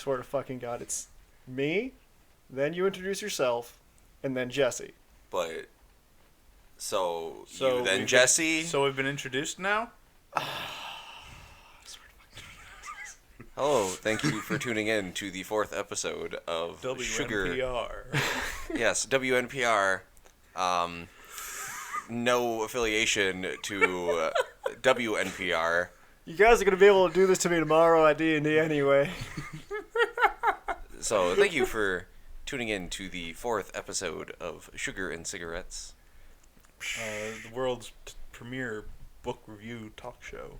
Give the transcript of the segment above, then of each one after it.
swear to fucking God, it's me, then you introduce yourself, and then Jessie. But, so you then Jessie? So we've been introduced now? Hello, thank you for tuning in to the 4th episode of Sugar. WNPR. Yes, WNPR. No affiliation to WNPR. You guys are going to be able to do this to me tomorrow at D&D anyway. So, thank you for tuning in to the 4th episode of Sugar and Cigarettes. The world's premier book review talk show.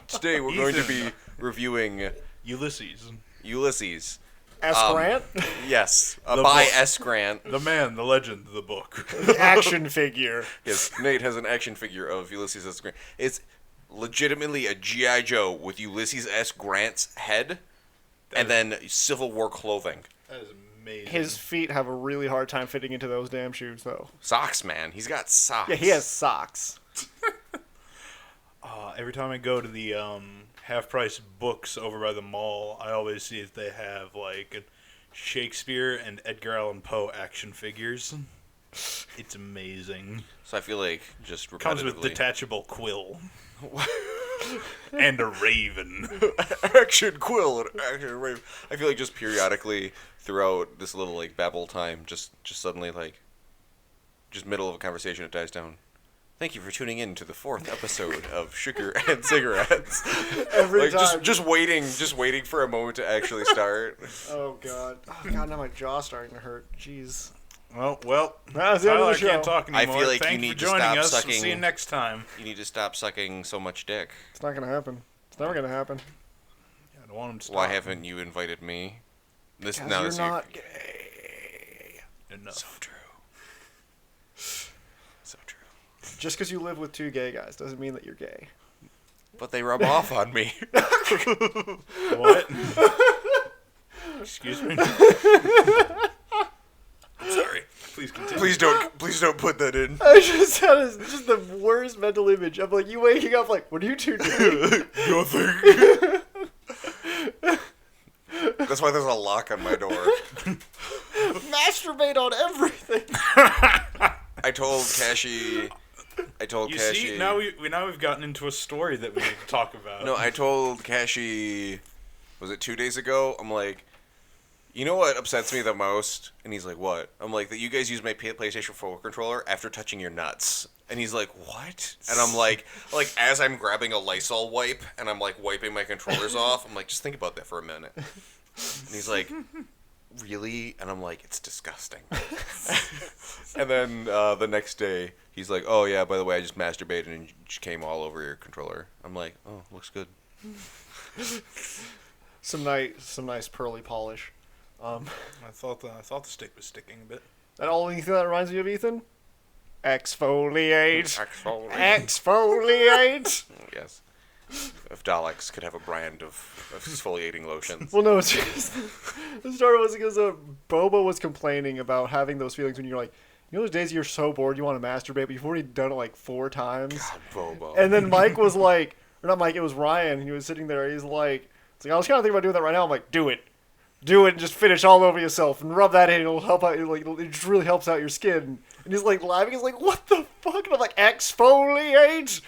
Today we're going to be reviewing Ulysses. S. Grant? Yes, The by book. S. Grant. The man, the legend, the book. The action figure. Yes, Nate has an action figure of Ulysses S. Grant. It's legitimately a G.I. Joe with Ulysses S. Grant's head and then Civil War clothing. That is amazing. His feet have a really hard time fitting into those damn shoes, though. Socks, man. He's got socks. Yeah, he has socks. Every time I go to the half-price books over by the mall, I always see if they have like Shakespeare and Edgar Allan Poe action figures. It's amazing. So I feel like just repetitively... Comes with detachable quill. And a raven. Action quill and action raven. I feel like just periodically throughout this little like babble time, just suddenly like, just middle of a conversation, it dies down. Thank you for tuning in to the 4th episode of Sugar and Cigarettes. Every like, time. just waiting for a moment to actually start. Oh, God. Oh, God, now my jaw's starting to hurt. Jeez. Well, That was the end of Tyler, the show. I can't talk anymore. I feel like Thanks you need for to joining stop us. sucking. We'll see you next time. You need to stop sucking so much dick. It's not going to happen. It's never going to happen. Yeah, I don't want him to stop. Why haven't you invited me? This Because now you're this not gay. Enough. so true. So true. Just because you live with two gay guys doesn't mean that you're gay. But they rub off on me. What? Excuse me? Sorry. Please continue. Please don't put that in. I just had just the worst mental image of like you waking up like, what are you two doing? Nothing. That's why there's a lock on my door. Masturbate on everything. I told Kashi. You see, now we've gotten into a story that we need to talk about. No, I told Kashi. Was it 2 days ago? I'm like, you know what upsets me the most? And he's like, what? I'm like, that you guys use my PlayStation 4 controller after touching your nuts. And he's like, what? And I'm like as I'm grabbing a Lysol wipe and I'm like wiping my controllers off, I'm like, just think about that for a minute. And he's like, really? And I'm like, it's disgusting. And then the next day, he's like, oh yeah, by the way, I just masturbated and it just came all over your controller. I'm like, oh, looks good. Some nice pearly polish. I thought the stick was sticking a bit. That only thing that reminds me of Ethan? Exfoliate. Exfoliate. Exfoliate. Yes. If Daleks could have a brand of exfoliating lotions. Well, no, it's just, the story was because Bobo was complaining about having those feelings when you're like, you know those days you're so bored you want to masturbate, but you've already done it like 4 times? God, Bobo. And then Mike was like, or not Mike, it was Ryan, he was sitting there, he's like, I was kind of thinking about doing that right now. I'm like, do it and just finish all over yourself and rub that in. It'll help out. It just really helps out your skin. And he's like laughing. He's like, what the fuck? And I'm like, exfoliate,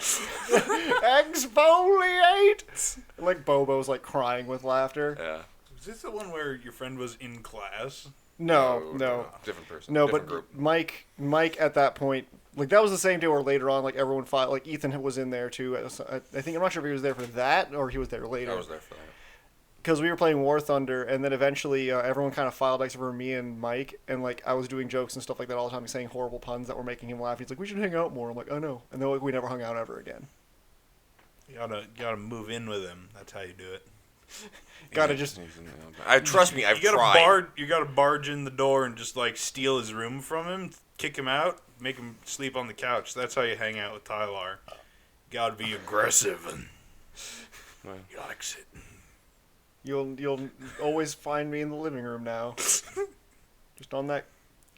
exfoliate. And like Bobo's like crying with laughter. Yeah. Was this the one where your friend was in class? No. Different person. No, different but group. Mike at that point, like that was the same day where later on, like everyone fought. Like Ethan was in there too. I think I'm not sure if he was there for that or he was there later. I was there for that. Because we were playing War Thunder, and then eventually everyone kind of filed except for me and Mike, and like I was doing jokes and stuff like that all the time, saying horrible puns that were making him laugh. He's like, "We should hang out more." I'm like, "Oh no," and then like we never hung out ever again. You gotta move in with him. That's how you do it. Gotta just. Trust me, I've you gotta tried. You gotta barge in the door and just like steal his room from him, kick him out, make him sleep on the couch. That's how you hang out with Tylar. You gotta be aggressive and he likes it. You'll always find me in the living room now, just on that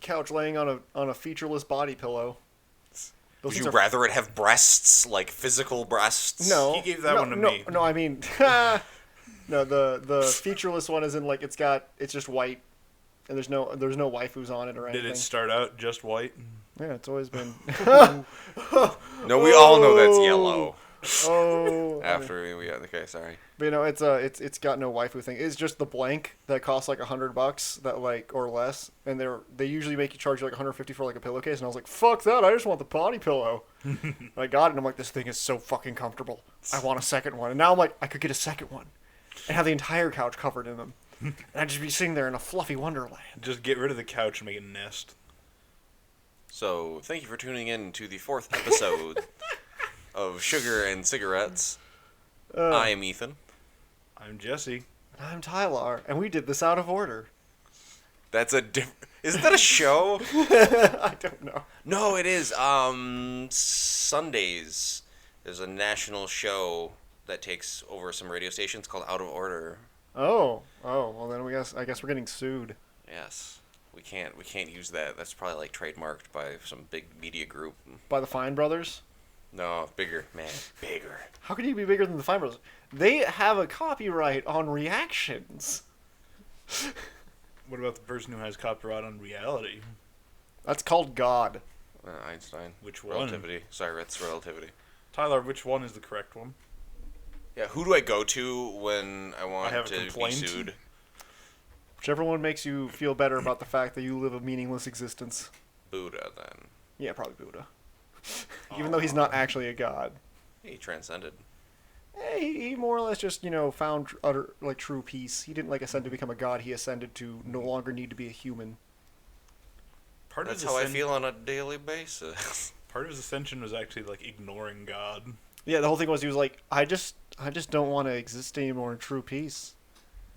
couch, laying on a featureless body pillow. Would you rather it have breasts, like physical breasts? No. He gave that one to me. No, I mean, No, the featureless one is in like it's just white, and there's no waifus on it or anything. Did it start out just white? Yeah, it's always been. No, we all know that's yellow. Oh. After we okay, sorry. But it's got no waifu thing. It's just the blank that costs like $100 that like or less, and they usually make you charge you like $150 for like a pillowcase, and I was like, fuck that! I just want the body pillow. I got it, and I'm like, this thing is so fucking comfortable. I want a second one, and now I'm like, I could get a second one, and have the entire couch covered in them, and I'd just be sitting there in a fluffy wonderland. Just get rid of the couch and make a nest. So, thank you for tuning in to the 4th episode of Sugar and Cigarettes. I am Ethan. I'm Jessie. And I'm Tylar, and we did this out of order. That's Isn't that a show? I don't know. No, it is. Sundays. There's a national show that takes over some radio stations called Out of Order. Oh, well then I guess we're getting sued. Yes. We can't use that. That's probably like trademarked by some big media group. By the Fine Brothers? No, bigger, man, bigger. How can you be bigger than the Fine Brothers? They have a copyright on reactions. What about the person who has copyright on reality? That's called God. Einstein. Which one? Relativity. Sorry, that's relativity. Tyler, which one is the correct one? Yeah, who do I go to when I want have a to be complaint? sued? Whichever one makes you feel better about the fact that you live a meaningless existence. Buddha, then. Yeah, probably Buddha. Even though he's not actually a god. He transcended. He more or less just, found true peace. He didn't ascend to become a god. He ascended to no longer need to be a human. That's how I feel on a daily basis. Part of his ascension was actually ignoring God. Yeah, the whole thing was he was like, I just don't want to exist anymore in true peace.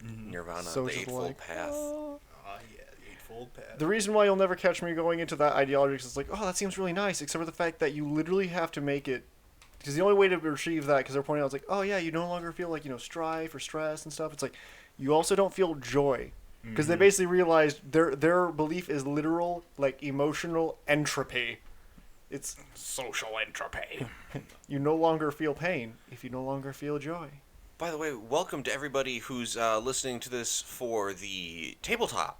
Nirvana, So the just Eightfold Path. Ah, yeah, the Eightfold Path. The reason why you'll never catch me going into that ideology is like, oh, that seems really nice, except for the fact that you literally have to make it. Because the only way to achieve that, because they're pointing out, it's like, oh yeah, you no longer feel strife or stress and stuff. It's like, you also don't feel joy. Because they basically realized their belief is literal, emotional entropy. It's social entropy. You no longer feel pain if you no longer feel joy. By the way, welcome to everybody who's listening to this for the Tabletop.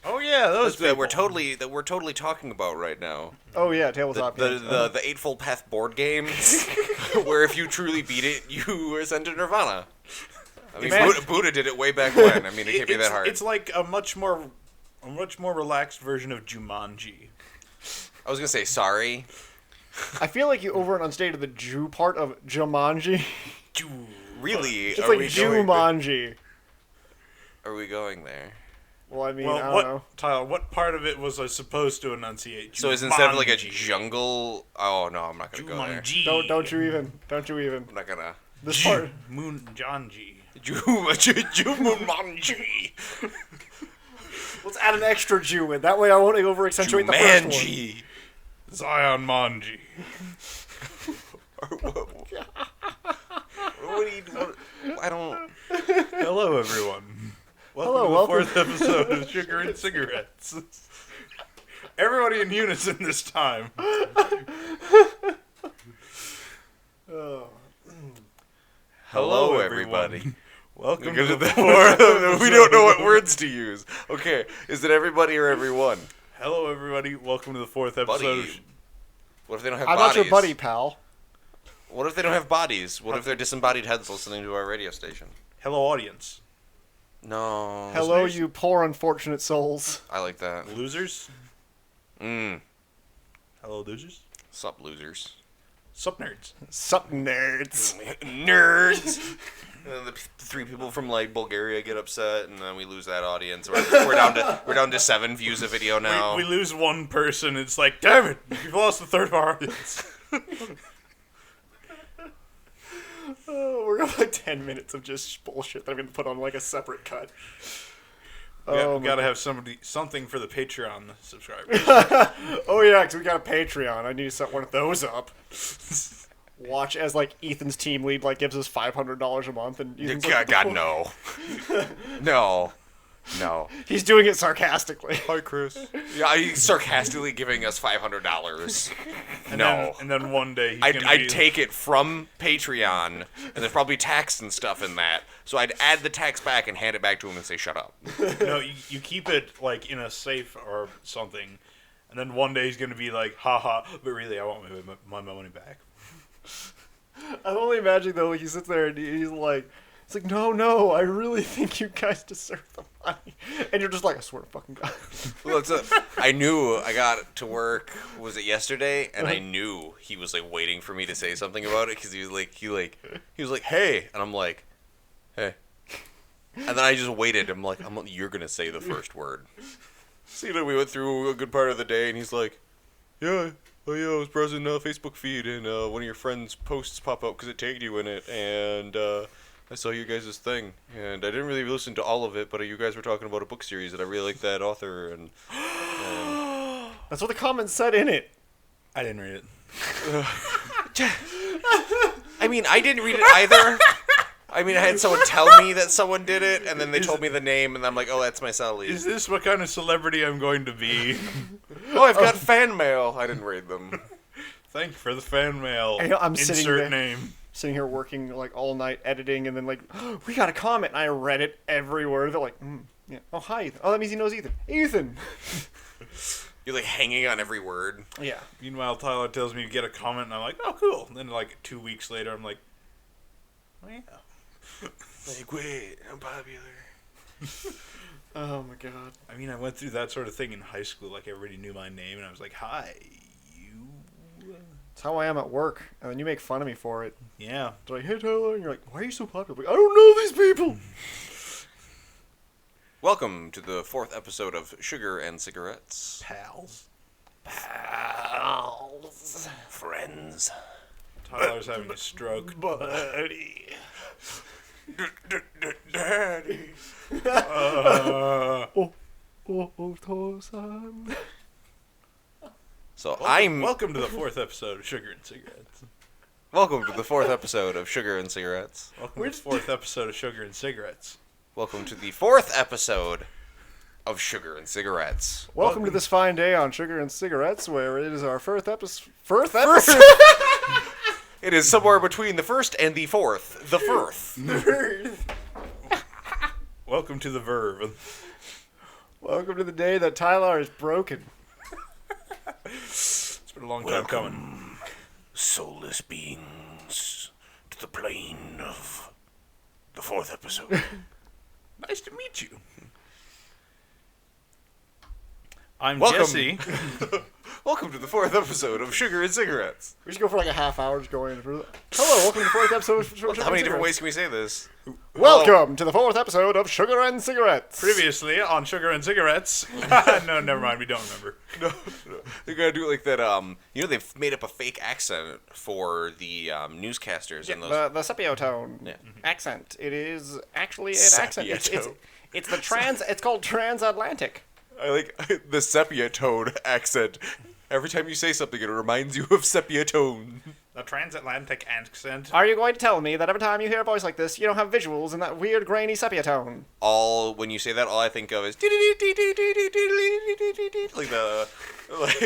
Oh yeah, those that we're totally talking about right now. Oh yeah, tabletop games. The Eightfold Path board game, where if you truly beat it, you ascend to Nirvana. I mean, Buddha did it way back when. I mean, it can't be that hard. It's like a much more relaxed version of Jumanji. I was gonna say sorry. I feel like you over and unstated the Jew part of Jumanji. Really? It's like Jumanji. Are we going there? Well, I mean, I don't know. Tyler, what part of it was I supposed to enunciate? So is instead of a jungle? Oh no, I'm not gonna go there. Don't you even. I'm not gonna. This part. Moonjanji. Jumanji. Let's add an extra Jew in. That way I won't over accentuate the first one. Zion Manji. I don't. Hello, everyone. Welcome to the 4th episode of Sugar and Cigarettes. Everybody in unison this time. Hello, everybody. Welcome to the 4th. We don't know what words to use. Okay, is it everybody or everyone? Hello, everybody. Welcome to the 4th episode. Buddy. What if they don't have I'm bodies? not your buddy, pal. What if they don't have bodies? What if they're disembodied heads listening to our radio station? Hello, audience. No. Hello, you poor unfortunate souls. I like that. Losers. Hello, losers. Sup, losers. Sup, nerds. Sup, nerds. Nerds. And then the three people from Bulgaria get upset, and then we lose that audience. We're down to 7 views a video now. We lose one person. It's like, damn it, we've lost the third of our audience. We're gonna have 10 minutes of just bullshit that I'm gonna put on a separate cut. We gotta have something for the Patreon subscribers. Oh yeah, because we got a Patreon. I need to set one of those up. Watch as Ethan's team lead gives us $500 a month, and Ethan's God no, no. No. He's doing it sarcastically. Hi, Chris. Yeah, he's sarcastically giving us $500. No. And then one day he's gonna I'd take it from Patreon, and there's probably tax and stuff in that. So I'd add the tax back and hand it back to him and say, shut up. No, you keep it like in a safe or something, and then one day he's gonna be like, haha, but really I want my money back. I'm only imagining though, like he sits there and he's like, it's like, no, I really think you guys deserve the money. And you're just like, I swear to fucking God. Well, I knew I got to work, was it yesterday? And I knew he was like waiting for me to say something about it because he was like, hey. And I'm like, hey. And then I just waited. I'm like, you're going to say the first word. So, we went through a good part of the day and he's like, yeah. Oh yeah, I was browsing Facebook feed and one of your friends' posts pop up because it tagged you in it, and I saw you guys' thing, and I didn't really listen to all of it, but you guys were talking about a book series, and I really like that author, and That's what the comments said in it. I didn't read it. I mean, I didn't read it either. I mean, I had someone tell me that someone did it, and then they told me the name, and I'm like, oh, that's my Sally. Is this what kind of celebrity I'm going to be? Oh, I've got fan mail. I didn't read them. Thank you for the fan mail. And, I'm Insert sitting there, name. sitting here working like all night editing, and then like, we got a comment, and I read it every word. They're like, yeah. Oh, hi, Ethan. Oh, that means he knows Ethan. Ethan. You're like hanging on every word. Yeah. Meanwhile, Tyler tells me to get a comment, and I'm like, oh, cool. And then like 2 weeks later, I'm like, oh yeah. Like, wait, I'm popular. Oh my God. I mean, I went through that sort of thing in high school. Like, everybody knew my name, and I was like, hi, you. It's how I am at work, and then you make fun of me for it. Yeah. They're like, hey Tyler, and you're like, why are you so popular? I'm like, I don't know these people. Welcome to the 4th episode of Sugar and Cigarettes. Pals. Pals. Friends. Tyler's having a stroke. Buddy. Daddy. So Welcome to the 4th episode of Sugar and Cigarettes. Welcome to the 4th episode of Sugar and Cigarettes. Welcome to the 4th episode of Sugar and Cigarettes. Welcome to the 4th episode of Sugar and Cigarettes. Welcome to this fine day on Sugar and Cigarettes, where it is our first episode. It is somewhere between the 1st and the 4th. The 4th. Welcome to the Verve. Welcome to the day that Tyler is broken. It's been a long time coming. Soulless beings to the plane of the 4th episode. Nice to meet you. I'm Welcome. Jessie. Welcome to the 4th episode of Sugar and Cigarettes. We should go for like a half hour just going in. Hello, welcome to the 4th episode of Sugar and How many different Cigarettes. ways can we say this? Welcome to the 4th episode of Sugar and Cigarettes. Previously on Sugar and Cigarettes. No, never mind. We don't remember. No. They're going to do it like that, they've made up a fake accent for the newscasters. Yeah, and those. the sepia tone accent. It is actually an accent. It's the trans. It's called transatlantic. I like the sepia tone accent. Every time you say something, it reminds you of sepia tone. The transatlantic accent. Are you going to tell me that every time you hear a voice like this, you don't have visuals in that weird grainy sepia tone? When you say that, all I think of is like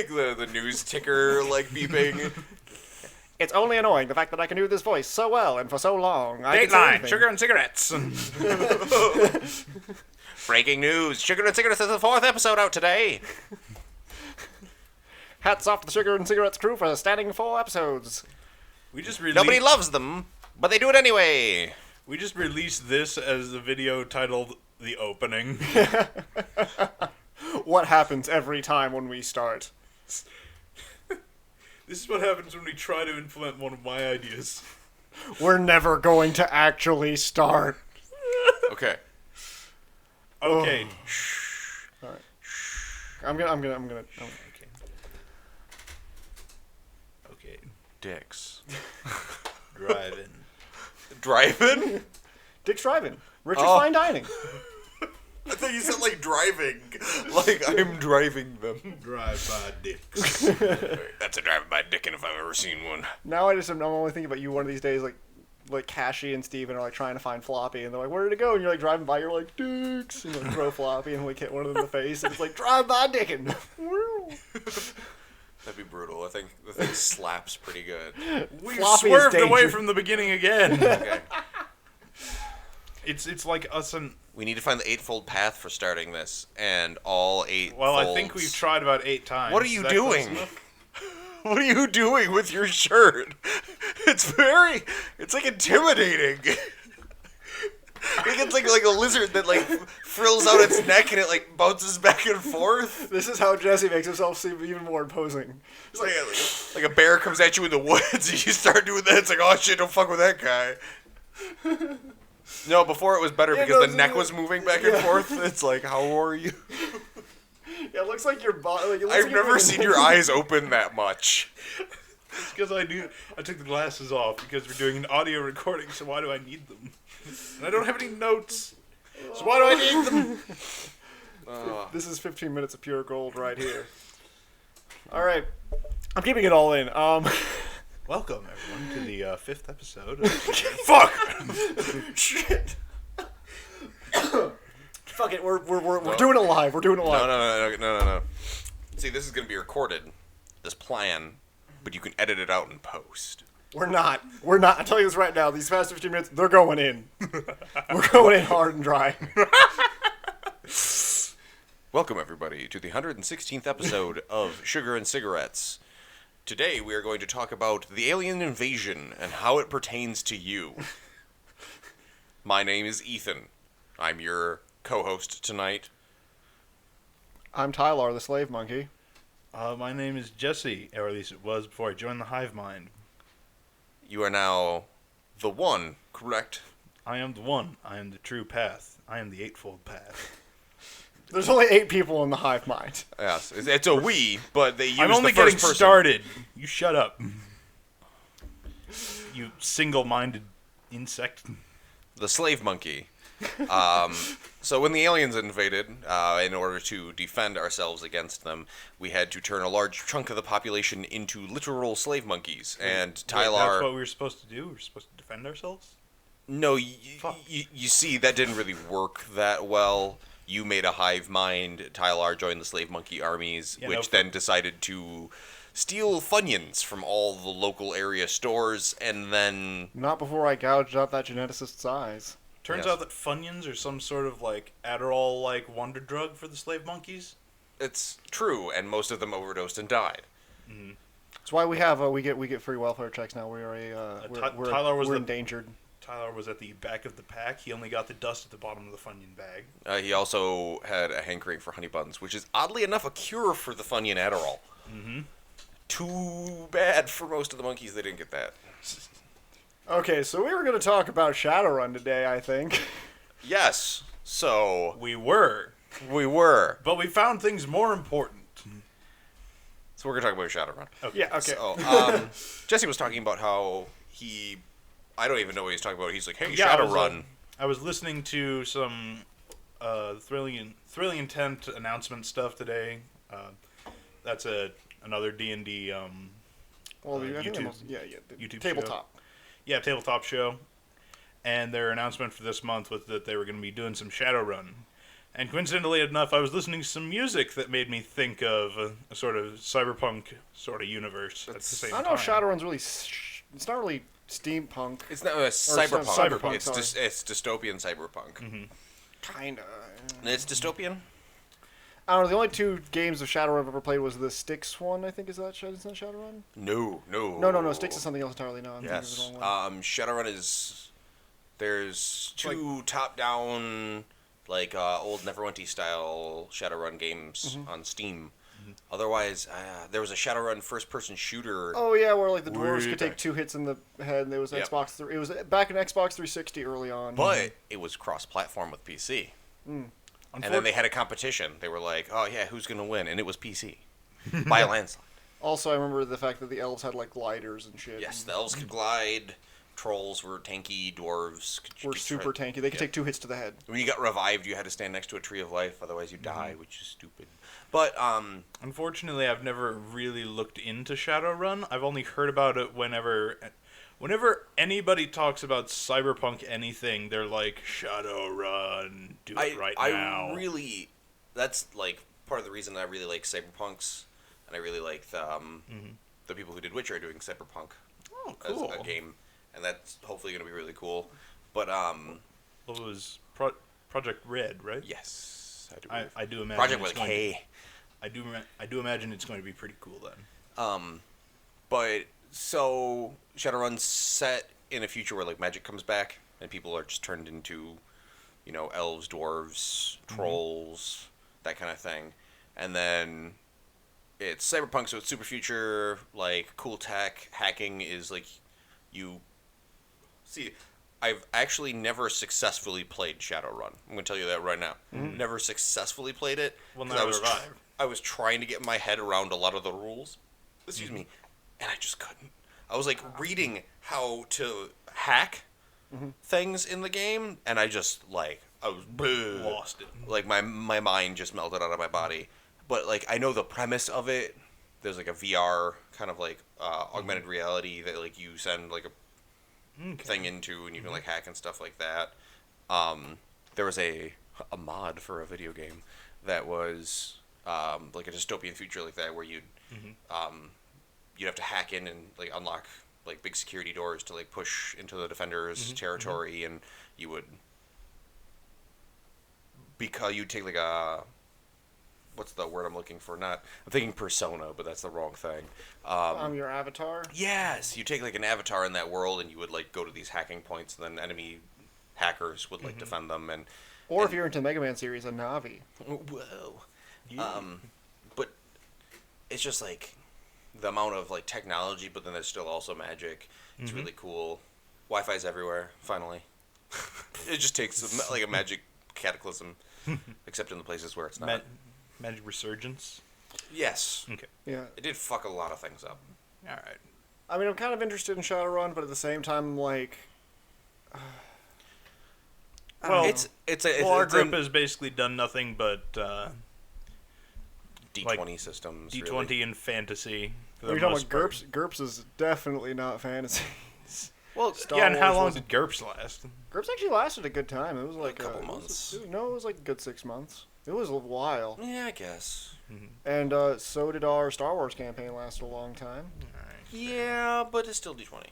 the news ticker like beeping. It's only annoying the fact that I can do this voice so well and for so long. I can say Dateline, anything. Sugar and Cigarettes. Breaking news: Sugar and Cigarettes is the 4th episode out today. Hats off to the Sugar and Cigarettes crew for standing 4 episodes. We just released. Nobody loves them, but they do it anyway. We just released this as the video titled "The Opening." What happens every time when we start? This is what happens when we try to implement one of my ideas. We're never going to actually start. Okay. Okay. All right. I'm gonna. Okay. Dicks. Driving. Driving? Dick's driving. Richard's Oh. fine dining. I thought you said like driving. Like I'm driving them. Drive by dicks. That's a driving by dick, and if I've ever seen one. Now I'm only thinking about you one of these days, like like Cashy and Steven are like trying to find Floppy, and they're like, "Where did it go?" And you're like driving by, you're like, "Dicks," and you like throw Floppy and like hit one of them in the face, and it's like, "Drive by, dickin'." That'd be brutal. I think the thing slaps pretty good. We Floppy is swerved away danger. from the beginning again. Okay. It's like us and... We need to find the eightfold path for starting this, and all eight. Well, I folds. think we've tried about 8 times. What are you Is that close doing? enough? What are you doing with your shirt? It's like intimidating. It's like a lizard that like frills out its neck and it like bounces back and forth. This is how Jessie makes himself seem even more imposing. It's like a bear comes at you in the woods and you start doing that. It's like, oh shit, don't fuck with that guy. No, before it was better because the neck was moving back and forth. It's like, how are you? Yeah, it looks like your body. Like, I've never seen your eyes open that much. It's because I took the glasses off because we're doing an audio recording, so why do I need them? And I don't have any notes, so why do I need them? This is 15 minutes of pure gold right here. All right, I'm keeping it all in. Welcome, everyone, to the 5th episode of... Fuck! Shit. Fuck it, we're doing it live. We're doing it live. No. See, this is gonna be recorded, this plan, but you can edit it out in post. We're not. I'm telling you this right now. These past 15 minutes, they're going in. We're going in hard and dry. Welcome, everybody, to the 116th episode of Sugar and Cigarettes. Today, we are going to talk about the alien invasion and how it pertains to you. My name is Ethan. I'm your co-host tonight. I'm Tylar, the slave monkey. My name is Jessie, or at least it was before I joined the hive mind. You are now the one, correct? I am the one. I am the true path. I am the eightfold path. There's only 8 people in the hive mind. Yes, it's a we, but they use I'm only the first getting person. started. You shut up. You single-minded insect. The slave monkey. So when the aliens invaded, in order to defend ourselves against them, we had to turn a large chunk of the population into literal slave monkeys. And Tylar... That's what we were supposed to do? We were supposed to defend ourselves? No, you see, that didn't really work that well. You made a hive mind. Tylar joined the slave monkey armies, which then decided to steal Funyuns from all the local area stores, and then... Not before I gouged out that geneticist's eyes. Turns out that Funyuns are some sort of, like, Adderall-like wonder drug for the slave monkeys. It's true, and most of them overdosed and died. Mm-hmm. That's why we have we get free welfare checks now. We are we're endangered. Tyler was at the back of the pack. He only got the dust at the bottom of the Funyun bag. He also had a hankering for honey buns, which is oddly enough a cure for the Funyun Adderall. Mm-hmm. Too bad for most of the monkeys they didn't get that. Okay, so we were going to talk about Shadowrun today, I think. Yes, so... We were. But we found things more important. So we're going to talk about Shadowrun. Okay. Yeah, okay. So, Jessie was talking about how he... I don't even know what he's talking about. He's like, hey, Shadowrun. I was listening to some thrilling intent announcement stuff today. That's another D&D YouTube YouTube Tabletop. show. Yeah, Tabletop show. And their announcement for this month was that they were going to be doing some Shadowrun. And coincidentally enough, I was listening to some music that made me think of a sort of cyberpunk sort of universe at the same time. I don't know if Shadowrun's really... It's not really steampunk. It's not cyberpunk. Cyberpunk, it's dystopian cyberpunk. Mm-hmm. Kinda. It's dystopian? I don't know. The only 2 games of Shadowrun I've ever played was the Styx one. I think is that Shadowrun? No. Styx is something else entirely. No, I'm thinking of the Yes. wrong one. Shadowrun is... There's 2 top-down, like, old Neverwinter style Shadowrun games on Steam. Mm-hmm. Otherwise, there was a Shadowrun first-person shooter. Oh yeah, where like the dwarves could take 2 hits in the head. And it was Xbox. It was back in Xbox 360 early on. But it was cross-platform with PC. Mm. And then they had a competition. They were like, oh yeah, who's going to win? And it was PC. By a landslide. Also, I remember the fact that the elves had like gliders and shit. Yes, the elves could glide. Trolls were tanky. Dwarves were super tanky. They could take 2 hits to the head. When you got revived, you had to stand next to a tree of life. Otherwise, you die, which is stupid. But, unfortunately, I've never really looked into Shadowrun. I've only heard about it whenever Whenever anybody talks about cyberpunk anything, they're like, Shadowrun, do it right now. That's like part of the reason I really like cyberpunks, and I really like the people who did Witcher are doing cyberpunk cool. as a game, and that's hopefully going to be really cool. But Well, it was Project Red, right? yes, I do imagine Project it's with going K. I do imagine it's going to be pretty cool then. But so Shadowrun's set in a future where like magic comes back and people are just turned into, elves, dwarves, trolls, that kind of thing, and then it's cyberpunk, so it's super future, like cool tech. Hacking is like you see. I've actually never successfully played Shadowrun. I'm going to tell you that right now. Never successfully played it. Well, now I was trying to get my head around a lot of the rules. Excuse me. And I just couldn't. I was like reading how to hack things in the game, and I just I was lost it. Like my mind just melted out of my body. But like I know the premise of it. There's like a VR kind of like augmented reality that like you send like a thing into, and you can like hack and stuff like that. There was a mod for a video game that was like a dystopian future like that, where you'd have to hack in and like unlock like big security doors to like push into the defenders' territory, and you would you'd take like a what's the word I'm looking for? I'm thinking persona, but that's the wrong thing. Your avatar? Yes, you take like an avatar in that world, and you would like go to these hacking points, and then enemy hackers would like defend them, Or if you're into Mega Man series, a Navi. Whoa. Yeah. But it's just like the amount of like technology, but then there's still also magic. It's really cool. Wi-Fi's everywhere. Finally, it just takes like a magic cataclysm, except in the places where it's not. Magic Resurgence? Yes. Okay. Yeah. It did fuck a lot of things up. Alright. I mean, I'm kind of interested in Shadowrun, but at the same time, I'm like... Well, our group a has basically done nothing but D20 systems. D20 really. and fantasy. For You're the talking most about part. GURPS? GURPS is definitely not fantasy. Well, Star yeah, and how Wars long wasn't- did GURPS last? GURPS actually lasted a good time. It was like a couple months. It was like a good 6 months. It was a while. Yeah, I guess. And so did our Star Wars campaign last a long time. Yeah, but it's still D20.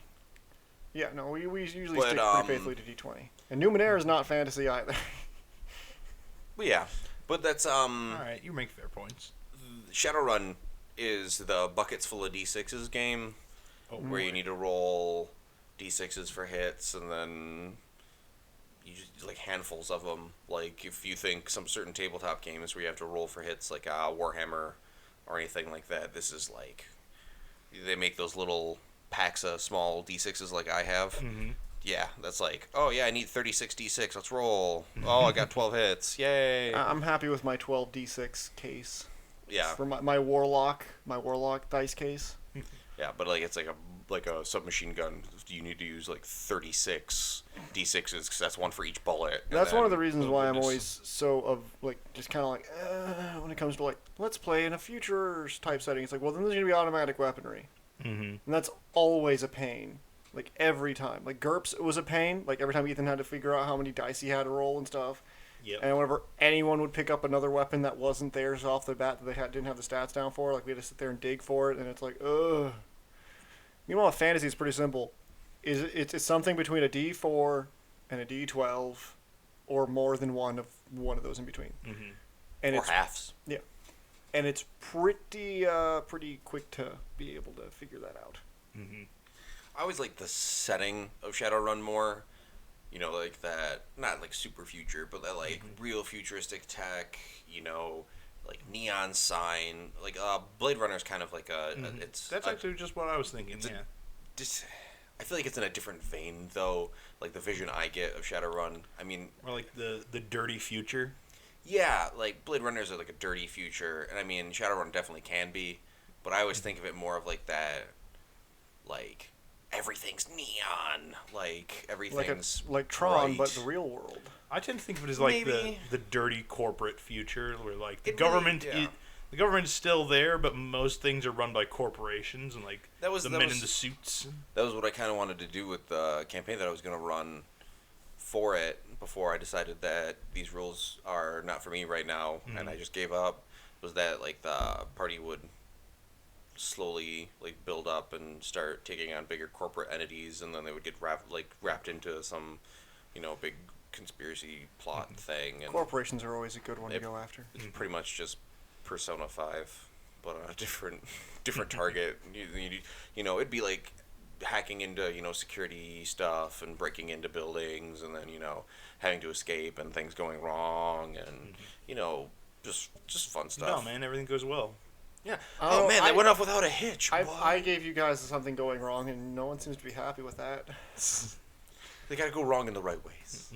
Yeah, no, we usually But, stick pretty faithfully to D20. And Numenera is not fantasy either. But yeah, but that's Alright, you make fair points. Shadowrun is the buckets full of D6s game, where you need to roll D6s for hits, and then you just like handfuls of them. Like if you think some certain tabletop games where you have to roll for hits, like Warhammer or anything like that, this is like they make those little packs of small D6s like I have. Yeah, that's like, oh yeah, I need 36 D6. Let's roll. Oh, I got 12 hits. Yay! I'm happy with my 12d6 case. Yeah, For my warlock dice case. yeah, but like it's like a submachine gun. You need to use like 36 D6s because that's one for each bullet. and That's one of the then- reasons oh, why I'm goodness. always so of like just kind of like when it comes to like let's play in a future type setting. It's like, well, then there's gonna be automatic weaponry, and that's always a pain. Like every time, like GURPS, it was a pain. Like every time Ethan had to figure out how many dice he had to roll and stuff. Yep. And whenever anyone would pick up another weapon that wasn't theirs off the bat that they didn't have the stats down for, like we had to sit there and dig for it, and it's like, ugh. You know, fantasy is pretty simple. It's something between a D4 and a D12, or more than one of those in between. And or it's halves. yeah, and it's pretty quick to be able to figure that out. I always like the setting of Shadowrun more. You know, like that, not like super future, but that like real futuristic tech, like neon sign. Like Blade Runner is kind of like it's... That's actually just what I was thinking, it's a- yeah. Just, I feel like it's in a different vein, though, like the vision I get of Shadowrun. I mean... Or like the dirty future. Yeah, like Blade Runners are like a dirty future, and I mean, Shadowrun definitely can be, but I always think of it more of like that, like... everything's neon, like everything's like Tron, bright. but the real world. I tend to think of it as like Maybe. the dirty corporate future, where like the It really- government yeah. The government's still there, but most things are run by corporations and like That was- the that men was- in the suits. That was what I kind of wanted to do with the campaign that I was going to run for it before I decided that these rules are not for me right now, and I just gave up. Was that like the party would slowly like build up and start taking on bigger corporate entities, and then they would get wrapped into some, big conspiracy plot thing. And Corporations are always a good one to It- go after. it's pretty much just Persona 5, but on a different target. It'd be like hacking into security stuff and breaking into buildings, and then having to escape and things going wrong, and just fun stuff. No, man, everything goes well. Yeah. Oh, Oh man, they I- went off without a hitch. What? I gave you guys something going wrong, and no one seems to be happy with that. They gotta go wrong in the right ways.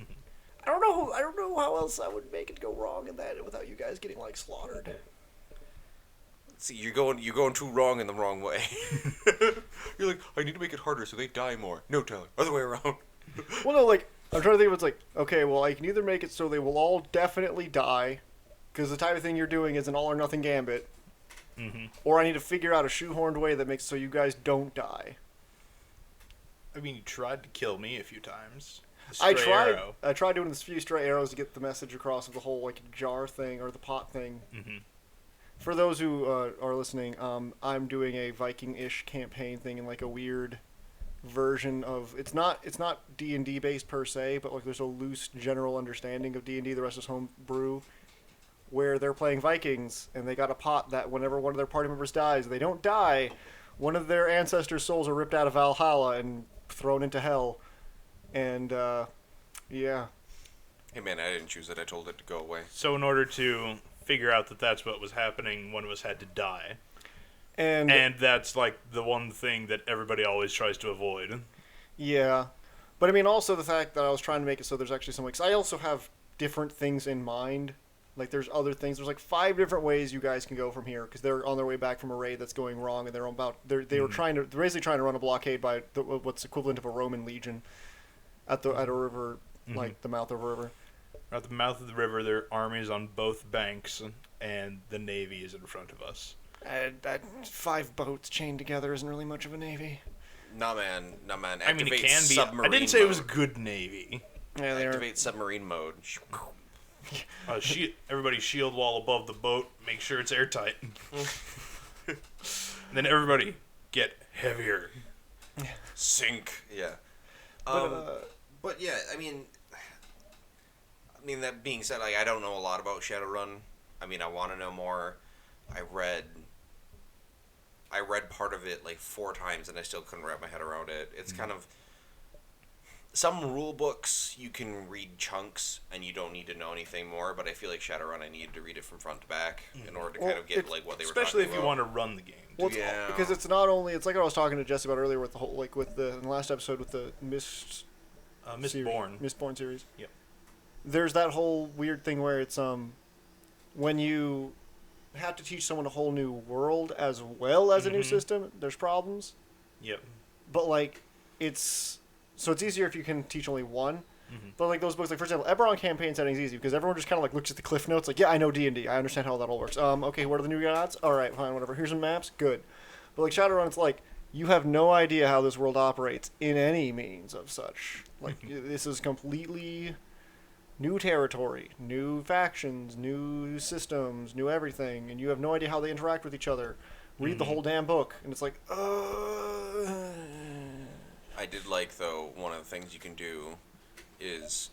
I don't know. I don't know how else I would make it go wrong in that without you guys getting like slaughtered. See, you're going too wrong in the wrong way. You're like, I need to make it harder so they die more. No, Tyler, other way around. Well, no, like I'm trying to think of it's like, okay, well, I can either make it so they will all definitely die, because the type of thing you're doing is an all or nothing gambit, or I need to figure out a shoehorned way that makes it so you guys don't die. I mean, you tried to kill me a few times. The I stray tried. arrow. I tried doing this few stray arrows to get the message across of the whole like jar thing or the pot thing. For those who are listening, I'm doing a Viking-ish campaign thing in like a weird version of it's not D&D based per se, but like there's a loose general understanding of D&D. The rest is homebrew, where they're playing Vikings and they got a pot that whenever one of their party members dies, they don't die. One of their ancestors' souls are ripped out of Valhalla and thrown into hell, and yeah. Hey man, I didn't choose it. I told it to go away. So in order to figure out that that's what was happening, one of us had to die. And that's like the one thing that everybody always tries to avoid. yeah, but I mean also the fact that I was trying to make it so there's actually some, because I also have different things in mind. Like there's other things. There's like 5 different ways you guys can go from here, because they're on their way back from a raid that's going wrong, and they're were they're basically trying to run a blockade by what's equivalent of a Roman legion at a river, like the mouth of a river. At the mouth of the river, there are armies on both banks, and the navy is in front of us. That 5 boats chained together isn't really much of a navy. Nah, man. I mean, it Activate can be. submarine I didn't say it was mode. good navy. Yeah, they are. Activate submarine mode. Everybody shield wall above the boat. Make sure it's airtight. Then everybody get heavier. Sink. Yeah. But yeah, I mean, that being said, like, I don't know a lot about Shadowrun. I mean, I want to know more. I read part of it like 4 times, and I still couldn't wrap my head around it. It's kind of some rule books you can read chunks, and you don't need to know anything more. But I feel like Shadowrun, I needed to read it from front to back in order to kind of get like what they were talking about. Especially if you want to run the game. Well, Yeah. because it's not only, it's like I was talking to Jessie about earlier with the whole, like with in the last episode with the Mistborn series. Yep. There's that whole weird thing where it's when you have to teach someone a whole new world as well as a new system, there's problems. Yep. But like it's easier if you can teach only one. But like those books, like for example, Eberron campaign setting is easy because everyone just kind of like looks at the cliff notes, like, yeah, I know D&D, I understand how that all works. Okay, what are the new gods? All right, fine, whatever. Here's some maps, good. But like Shadowrun, it's like you have no idea how this world operates in any means of such. Like this is completely new territory, new factions, new systems, new everything, and you have no idea how they interact with each other. Read the whole damn book, and it's like, I did like, though, one of the things you can do is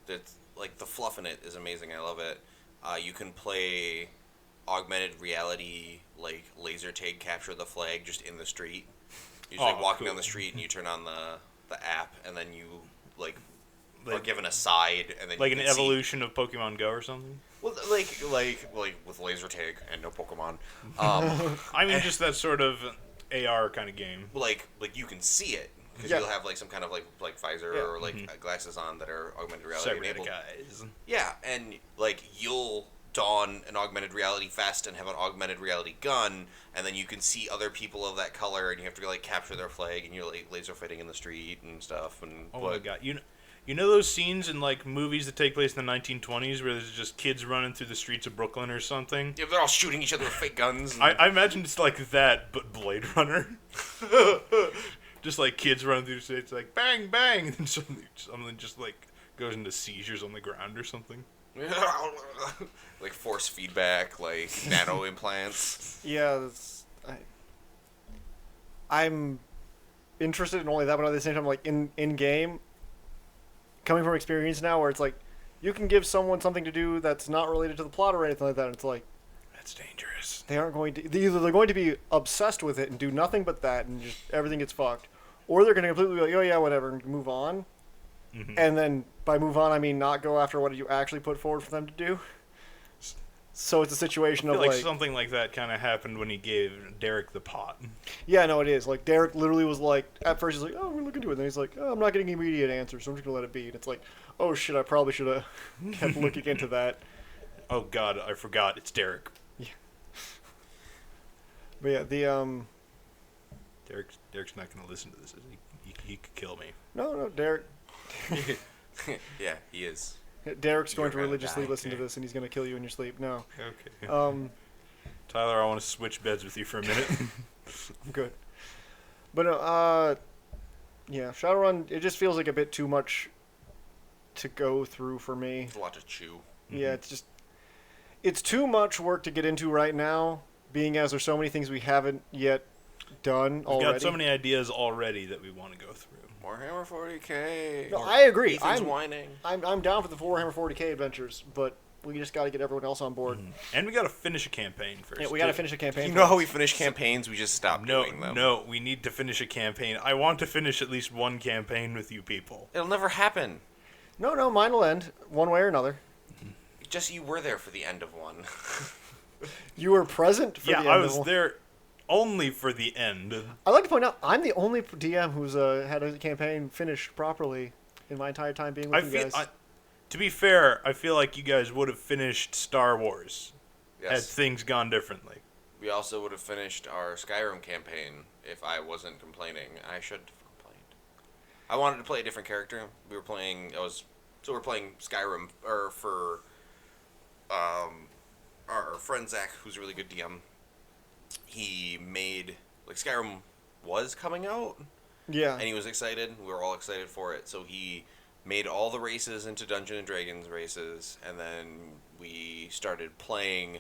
that like the fluff in it is amazing. I love it. You can play augmented reality, like laser tag capture the flag just in the street. You're just like walking down the street and you turn on the app, and then you like are given a side, and then Like you an can see- evolution of Pokemon Go or something? Well, like with laser tag and no Pokemon. I mean, just that sort of AR kind of game. like you can see it because Yeah. you'll have like some kind of like visor Yeah. or like glasses on that are augmented reality Cybernetic enabled. eyes. Yeah, and like you'll don an augmented reality vest and have an augmented reality gun, and then you can see other people of that color, and you have to like capture their flag, and you're like laser fighting in the street and stuff. And Oh my god! You You know those scenes in like movies that take place in the 1920s where there's just kids running through the streets of Brooklyn or something? Yeah, they're all shooting each other with fake guns. And... I imagine it's like that, but Blade Runner. Just like kids running through the streets, like bang, bang, and then something just like goes into seizures on the ground or something. Like force feedback, like nano implants. Yeah, I'm interested in only that, but at the same time, like in game, coming from experience now, where it's like you can give someone something to do that's not related to the plot or anything like that. And it's like That's dangerous. they aren't going to either they're going to be obsessed with it and do nothing but that, and just everything gets fucked, or they're going to completely be like, oh yeah, whatever, and move on. Mm-hmm. And then by move on, I mean not go after what you actually put forward for them to do. So it's a situation I of feel like something like that kind of happened when he gave Derek the pot. yeah, no, it is. Like, Derek literally was like, at first he's like, oh, I'm going to look into it. And then he's like, oh, I'm not getting immediate answers, so I'm just going to let it be. And it's like, oh, shit, I probably should have kept looking into that. Oh, God, I forgot. It's Derek. Yeah. But yeah, Derek's not going to listen to this, is he? He could kill me. No, Derek. Yeah, he is. Derek's going You're to gonna religiously die, listen to okay. this, and he's going to kill you in your sleep. No. Okay. Tyler, I want to switch beds with you for a minute. I'm good. But, yeah, Shadowrun, it just feels like a bit too much to go through for me. It's a lot to chew. Yeah, it's too much work to get into right now, being as there's so many things we haven't yet done We've already. got so many ideas already that we want to go through. Warhammer 40k. No, I agree. Ethan's whining. I'm down for the Warhammer 40k adventures, but we just got to get everyone else on board. And we got to finish a campaign first. Yeah, we got to too. finish a campaign. You know how we finish campaigns? We just stop doing them. No, we need to finish a campaign. I want to finish at least one campaign with you people. It'll never happen. No, mine will end one way or another. Just you were there for the end of one. You were present for the end I of was one. there only for the end. I'd like to point out, I'm the only DM who's had a campaign finished properly in my entire time being with you guys. To be fair, I feel like you guys would have finished Star Wars had Yes. things gone differently. We also would have finished our Skyrim campaign if I wasn't complaining. I should have complained. I wanted to play a different character. We're playing Skyrim for our friend Zach, who's a really good DM. He made Skyrim was coming out, yeah. and he was excited. We were all excited for it. So he made all the races into Dungeons and Dragons races, and then we started playing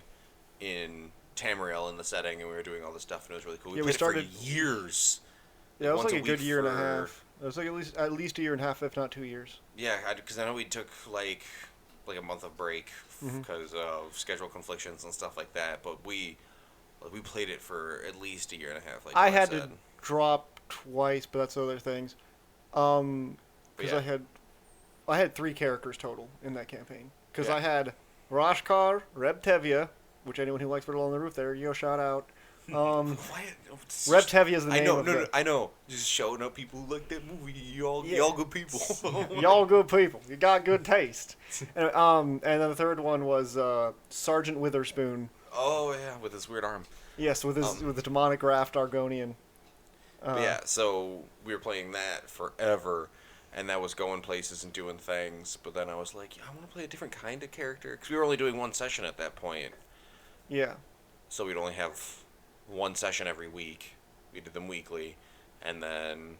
in Tamriel in the setting, and we were doing all this stuff, and it was really cool. We played it for years. Yeah, it was once like a good week year and a for- half. It was like at least a year and a half, if not 2 years. Yeah, because I know we took like a month of break because of schedule conflictions and stuff like that. But we played it for at least a year and a half. Like I Mark had said. to drop twice, but that's other things. Because yeah. I had 3 characters total in that campaign. Because Yeah. I had Rash'Karr, Tevya, which anyone who likes Fiddle on the Roof there, yo, shout out. What? Tevya is the I name know, of no, it. I know. Just showing up people who like that movie. Y'all good people. Y'all good people. You got good taste. And then the third one was Sergeant Witherspoon. Oh yeah, with his weird arm. Yes, with the demonic raft Argonian. But yeah, so we were playing that forever, and that was going places and doing things. But then I was like, I want to play a different kind of character because we were only doing one session at that point. Yeah. So we'd only have one session every week. We did them weekly, and then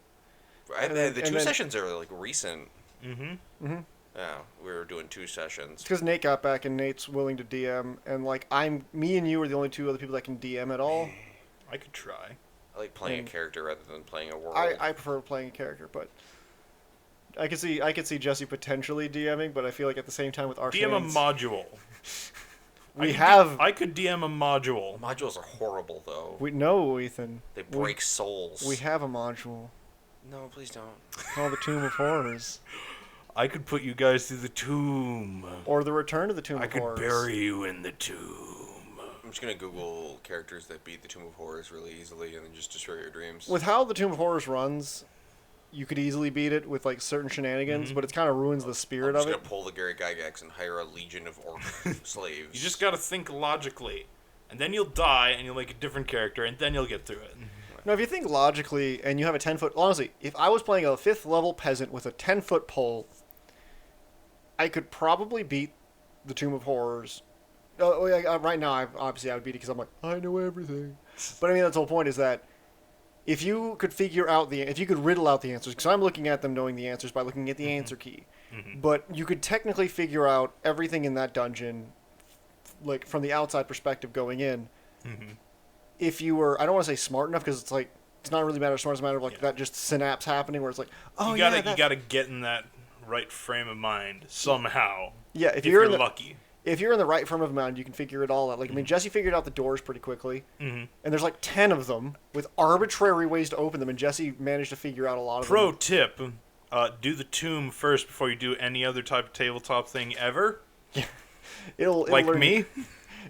the two sessions are like recent. Mm-hmm. Yeah, we were doing 2 sessions. It's because Nate got back and Nate's willing to DM, and me and you are the only 2 other people that can DM at all. I could try. I like playing a character rather than playing a world. I prefer playing a character, but I could see Jessie potentially DMing, but I feel like at the same time with our DM a module. I could DM a module. Modules are horrible, though. No, Ethan. They break souls. We have a module No, please don't. called the Tomb of Horrors, I could put you guys through the tomb. or the Return of the Tomb I of could Horrors. bury you in the tomb. I'm just gonna Google characters that beat the Tomb of Horrors really easily and then just destroy your dreams. With how the Tomb of Horrors runs, you could easily beat it with certain shenanigans, but it kind of ruins the spirit I'm of just it. gonna pull the Gary Gygax and hire a legion of orc slaves. You just gotta think logically. And then you'll die, and you'll make a different character, and then you'll get through it. No, if you think logically, and you have a 10-foot... Honestly, if I was playing a 5th level peasant with a 10-foot pole, I could probably beat the Tomb of Horrors. Right now, obviously I would beat it because I'm like, I know everything. But I mean, that's the whole point is that if you could if you could riddle out the answers, because I'm looking at them knowing the answers by looking at the answer key, but you could technically figure out everything in that dungeon, like from the outside perspective going in, if you were, I don't want to say smart enough because it's like, it's not really smart, it's a matter of like that just synapse happening where it's like, oh you gotta get in that right frame of mind somehow. Yeah, if you're lucky. If you're in the right frame of mind, you can figure it all out. Like, I mean, Jessie figured out the doors pretty quickly. And there's like 10 of them with arbitrary ways to open them, and Jessie managed to figure out a lot of them. Pro tip, do the tomb first before you do any other type of tabletop thing ever. Yeah. It'll learn me?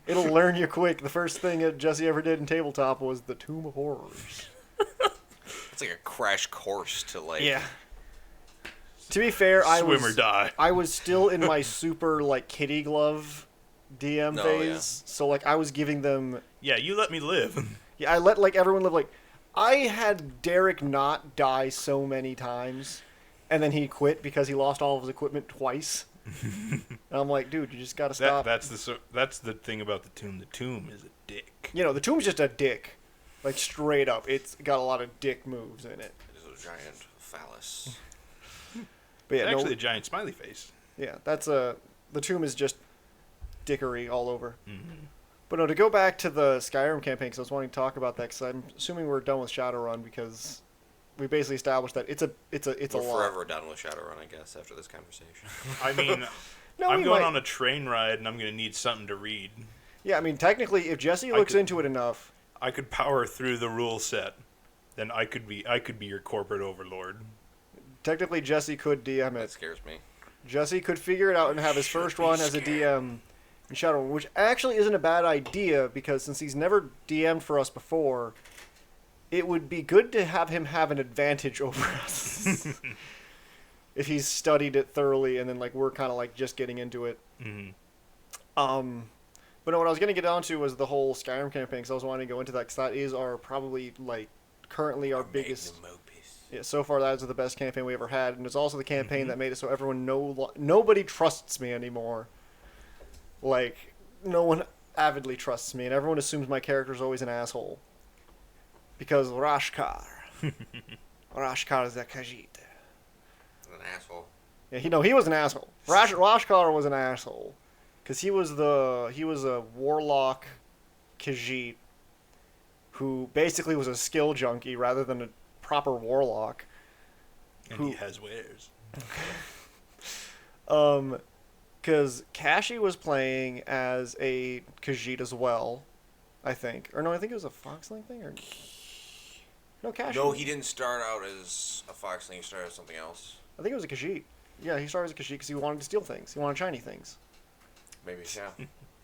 It'll learn you quick. The first thing that Jessie ever did in tabletop was the Tomb of Horrors. It's like a crash course to like... Yeah. To be fair, I was still in my super like kitty glove DM phase, so like I was giving them. Yeah, you let me live. Yeah, I let like everyone live. Like I had Derek not die so many times, and then he quit because he lost all of his equipment twice. And I'm like, dude, you just gotta stop. That's the thing about the tomb. The tomb is a dick. You know, the tomb's just a dick, like straight up. It's got a lot of dick moves in it. It is a giant phallus. But yeah, actually a giant smiley face. Yeah, the tomb is just dickery all over. But no, to go back to the Skyrim campaign, because I was wanting to talk about that, because I'm assuming we're done with Shadowrun, because we basically established that it's a We're lot. forever done with Shadowrun, I guess, after this conversation. I mean, I'm going on a train ride, and I'm going to need something to read. Yeah, I mean, technically, if Jessie looks into it enough, I could power through the rule set. Then I could be your corporate overlord. Technically, Jessie could DM it. That scares me. Jessie could figure it out and have his first run as a DM in Shadowrun, which actually isn't a bad idea, because since he's never DM'd for us before, it would be good to have him have an advantage over us. If he's studied it thoroughly, and then like we're kind of like just getting into it. But no, what I was going to get onto was the whole Skyrim campaign, because I was wanting to go into that, because that is probably like currently our biggest. Yeah, so far that is the best campaign we ever had, and it's also the campaign that made it so everyone nobody trusts me anymore. Like, no one avidly trusts me, and everyone assumes my character's always an asshole. Because Rash'Karr. Rash'Karr is a Khajiit. An asshole. Yeah, he was an asshole. Rash'Karr was an asshole. Because he was a warlock Khajiit who basically was a skill junkie rather than a proper warlock. And he has wares. Because Kashi was playing as a Khajiit as well, I think. Or no, I think it was a Foxling thing. Or no, Kashi. No, he didn't start out as a Foxling. He started as something else. I think it was a Khajiit. Yeah, he started as a Khajiit because he wanted to steal things. He wanted shiny things. Maybe, yeah.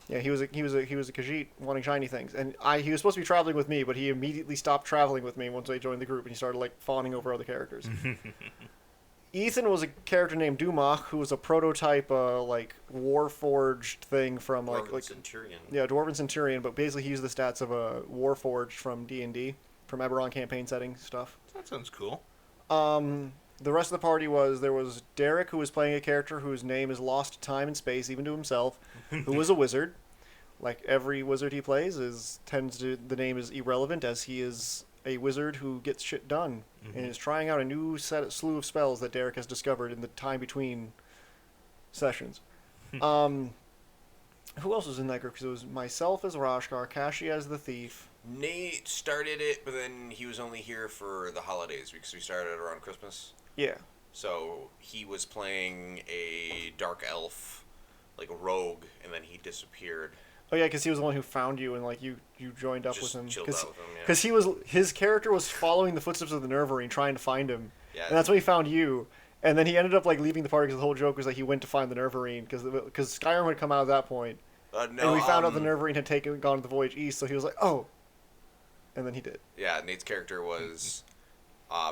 Yeah, he was a Khajiit wanting shiny things, and he was supposed to be traveling with me, but he immediately stopped traveling with me once I joined the group, and he started like fawning over other characters. Ethan was a character named Dumach, who was a prototype, like Warforged thing from like Centurion. Yeah, Dwarven Centurion, but basically he used the stats of a Warforged from D&D, from Eberron campaign setting stuff. That sounds cool. The rest of the party there was Derek, who was playing a character whose name is lost to time and space, even to himself, who was a wizard. Like every wizard he plays the name is irrelevant, as he is a wizard who gets shit done and is trying out a new slew of spells that Derek has discovered in the time between sessions. Who else was in that group? Because it was myself as Rash'Karr, Kashi as the thief. Nate started it, but then he was only here for the holidays because we started around Christmas. Yeah. So he was playing a dark elf, like a rogue, and then he disappeared. Oh yeah, because he was the one who found you, and like you joined up Just with him. chilled out with him, yeah. Because his character was following the footsteps of the Nervarine, trying to find him, Yeah. and that's when he found you. And then he ended up like leaving the party because the whole joke was that he went to find the Nervarine because Skyrim had come out at that point, and we found out the Nervarine had gone to the voyage east. So he was like, oh, and then he did. Yeah, Nate's character was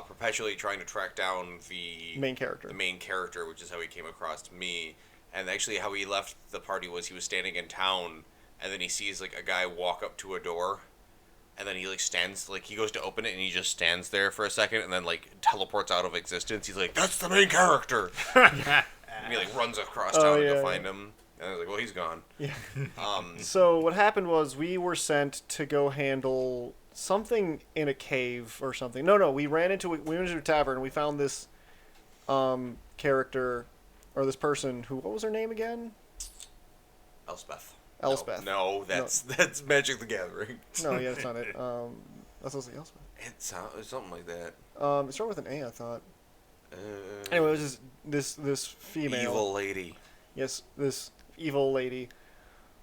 perpetually trying to track down the main character. The main character, which is how he came across me. And actually, how he left the party was he was standing in town, and then he sees like a guy walk up to a door, and then he like stands, like he goes to open it, and he just stands there for a second, and then like teleports out of existence. He's like, "That's the main character." And he like runs across town to go find him. And I was like, well, he's gone. Yeah. So what happened was we were sent to go handle something in a cave or something. No, we went into a tavern and we found this character or this person who, what was her name again? Elspeth. Elspeth. No, that's Magic the Gathering. No, yeah, that's not it. That's also Elspeth. It's something like that. It started with an A, I thought. Anyway, it was just this female evil lady. Yes, this evil lady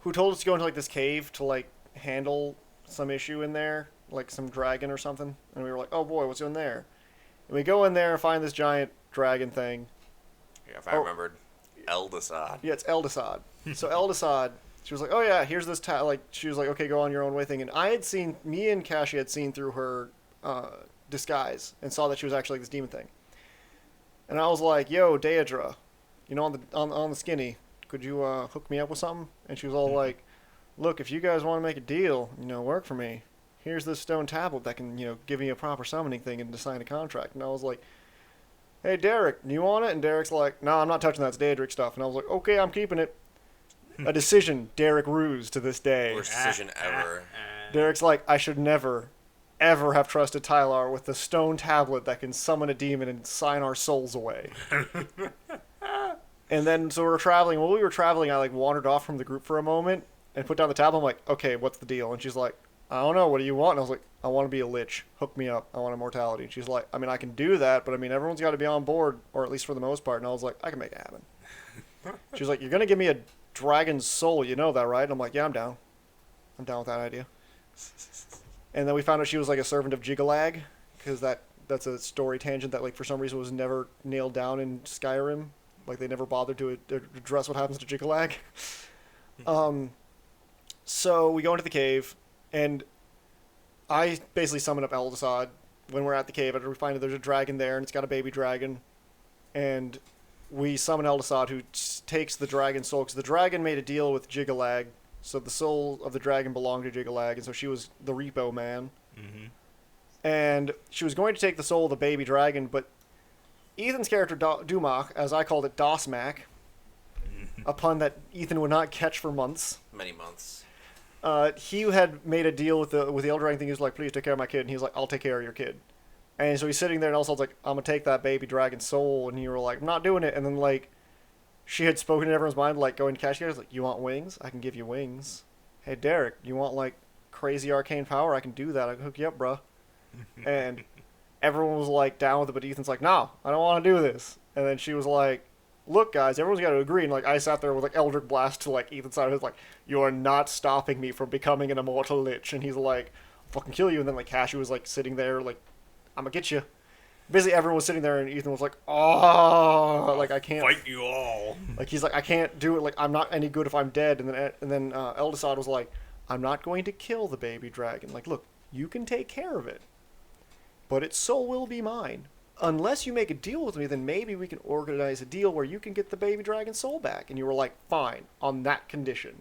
who told us to go into like this cave to like handle some issue in there, like some dragon or something. And we were like, oh boy, what's in there? And we go in there and find this giant dragon thing. Yeah, if I remembered. Eldasad. Yeah, it's Eldasad. So Eldasad, she was like, oh yeah, here's this she was like, okay, go on your own way thing. And me and Cassie had seen through her disguise and saw that she was actually like this demon thing. And I was like, yo, Deidre, on the skinny, could you hook me up with something? And she was all like, look, if you guys want to make a deal, work for me, here's this stone tablet that can, give me a proper summoning thing and to sign a contract. And I was like, hey, Derek, do you want it? And Derek's like, no, I'm not touching that. It's Daedric stuff. And I was like, okay, I'm keeping it. A decision Derek rues to this day. Worst decision ever. Derek's like, I should never, ever have trusted Tylar with the stone tablet that can summon a demon and sign our souls away. And then, so we were traveling. While we were traveling, I like wandered off from the group for a moment and put down the tablet. I'm like, okay, what's the deal? And she's like, I don't know. What do you want? And I was like, I want to be a lich. Hook me up. I want immortality. And she's like, I mean, I can do that, but I mean, everyone's got to be on board, or at least for the most part. And I was like, I can make it happen. She's like, you're going to give me a dragon's soul. You know that, right? And I'm like, yeah, I'm down. I'm down with that idea. And then we found out she was like a servant of Jigalag, because that's a story tangent that like for some reason was never nailed down in Skyrim. Like they never bothered to address what happens to Jigalag. So we go into the cave, and I basically summon up Eldasad when we're at the cave. After we find that there's a dragon there, and it's got a baby dragon, and we summon Eldasad, who takes the dragon soul, because the dragon made a deal with Jigalag, so the soul of the dragon belonged to Jigalag, and so she was the repo man. Mm-hmm. And she was going to take the soul of the baby dragon, but Ethan's character, Dumak, as I called it, Dosmac, a pun that Ethan would not catch for months. Many months. He had made a deal with the elder dragon thing. He was like, please take care of my kid. And he was like, I'll take care of your kid. And so he's sitting there, and also I was like, I'm going to take that baby dragon soul. And you were like, I'm not doing it. And then, like, she had spoken in everyone's mind, like, going to cash games, like, you want wings? I can give you wings. Hey, Derek, you want, like, crazy arcane power? I can do that. I can hook you up, bro. And everyone was, like, down with it, but Ethan's like, no, I don't want to do this. And then she was like, look, guys, everyone's got to agree. And, like, I sat there with, like, Eldritch Blast to, like, Ethan's side of it, like, you are not stopping me from becoming an immortal lich. And he's like, I'll fucking kill you. And then, like, Cassie was, like, sitting there, like, I'm gonna get you. Basically, everyone was sitting there, and Ethan was like, oh, like, I can't fight you all. Like, he's like, I can't do it. Like, I'm not any good if I'm dead. And then Eldasad was like, I'm not going to kill the baby dragon. Like, look, you can take care of it, but its soul will be mine. Unless you make a deal with me, then maybe we can organize a deal where you can get the baby dragon soul back. And you were like, fine, on that condition.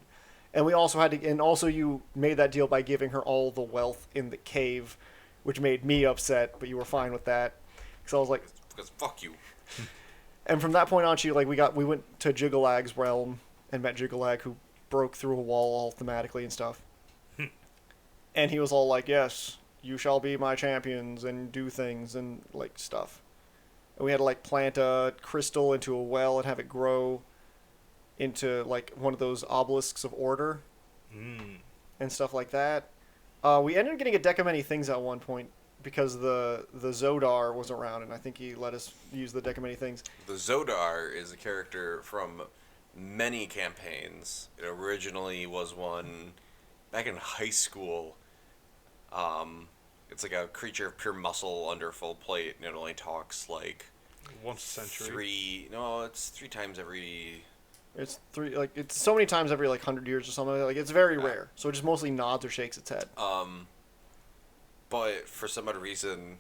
And we also had to, and also you made that deal by giving her all the wealth in the cave, which made me upset, but you were fine with that. So I was like, because fuck you. And from that point on, we went to Jigalag's realm and met Jigalag, who broke through a wall all thematically and stuff. And he was all like, yes, you shall be my champions and do things and like stuff. And we had to like plant a crystal into a well and have it grow into like one of those obelisks of order and stuff like that. We ended up getting a deck of many things at one point, because the Zodar was around, and I think he let us use the deck of many things. The Zodar is a character from many campaigns. It originally was one back in high school. It's like a creature of pure muscle under full plate, and it only talks like once a century. It's 3 times every. It's so many times every like 100 years or something. Like, it's very rare, so it just mostly nods or shakes its head. But for some odd reason,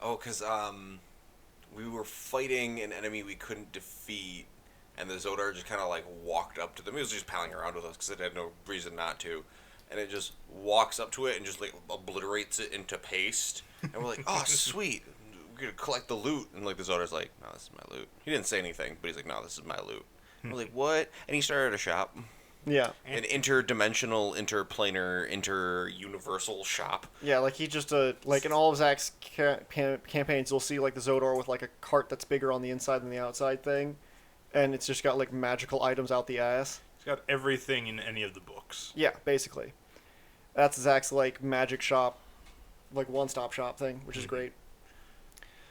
because we were fighting an enemy we couldn't defeat, and the Zodar just kind of like walked up to them. It was just palling around with us because it had no reason not to, and it just walks up to it and just like obliterates it into paste. And we're like, oh sweet, gonna collect the loot. And like the Zodar's like, no, this is my loot. He didn't say anything, but he's like, no, this is my loot. I'm like, what? And he started a shop. Yeah. An interdimensional, interplanar, inter-universal shop. Yeah, like he just like in all of Zach's campaigns, you'll see like the Zodar with like a cart that's bigger on the inside than the outside thing, and it's just got like magical items out the ass. It's got everything in any of the books. Yeah, basically. That's Zach's like magic shop, like one-stop shop thing, which is great.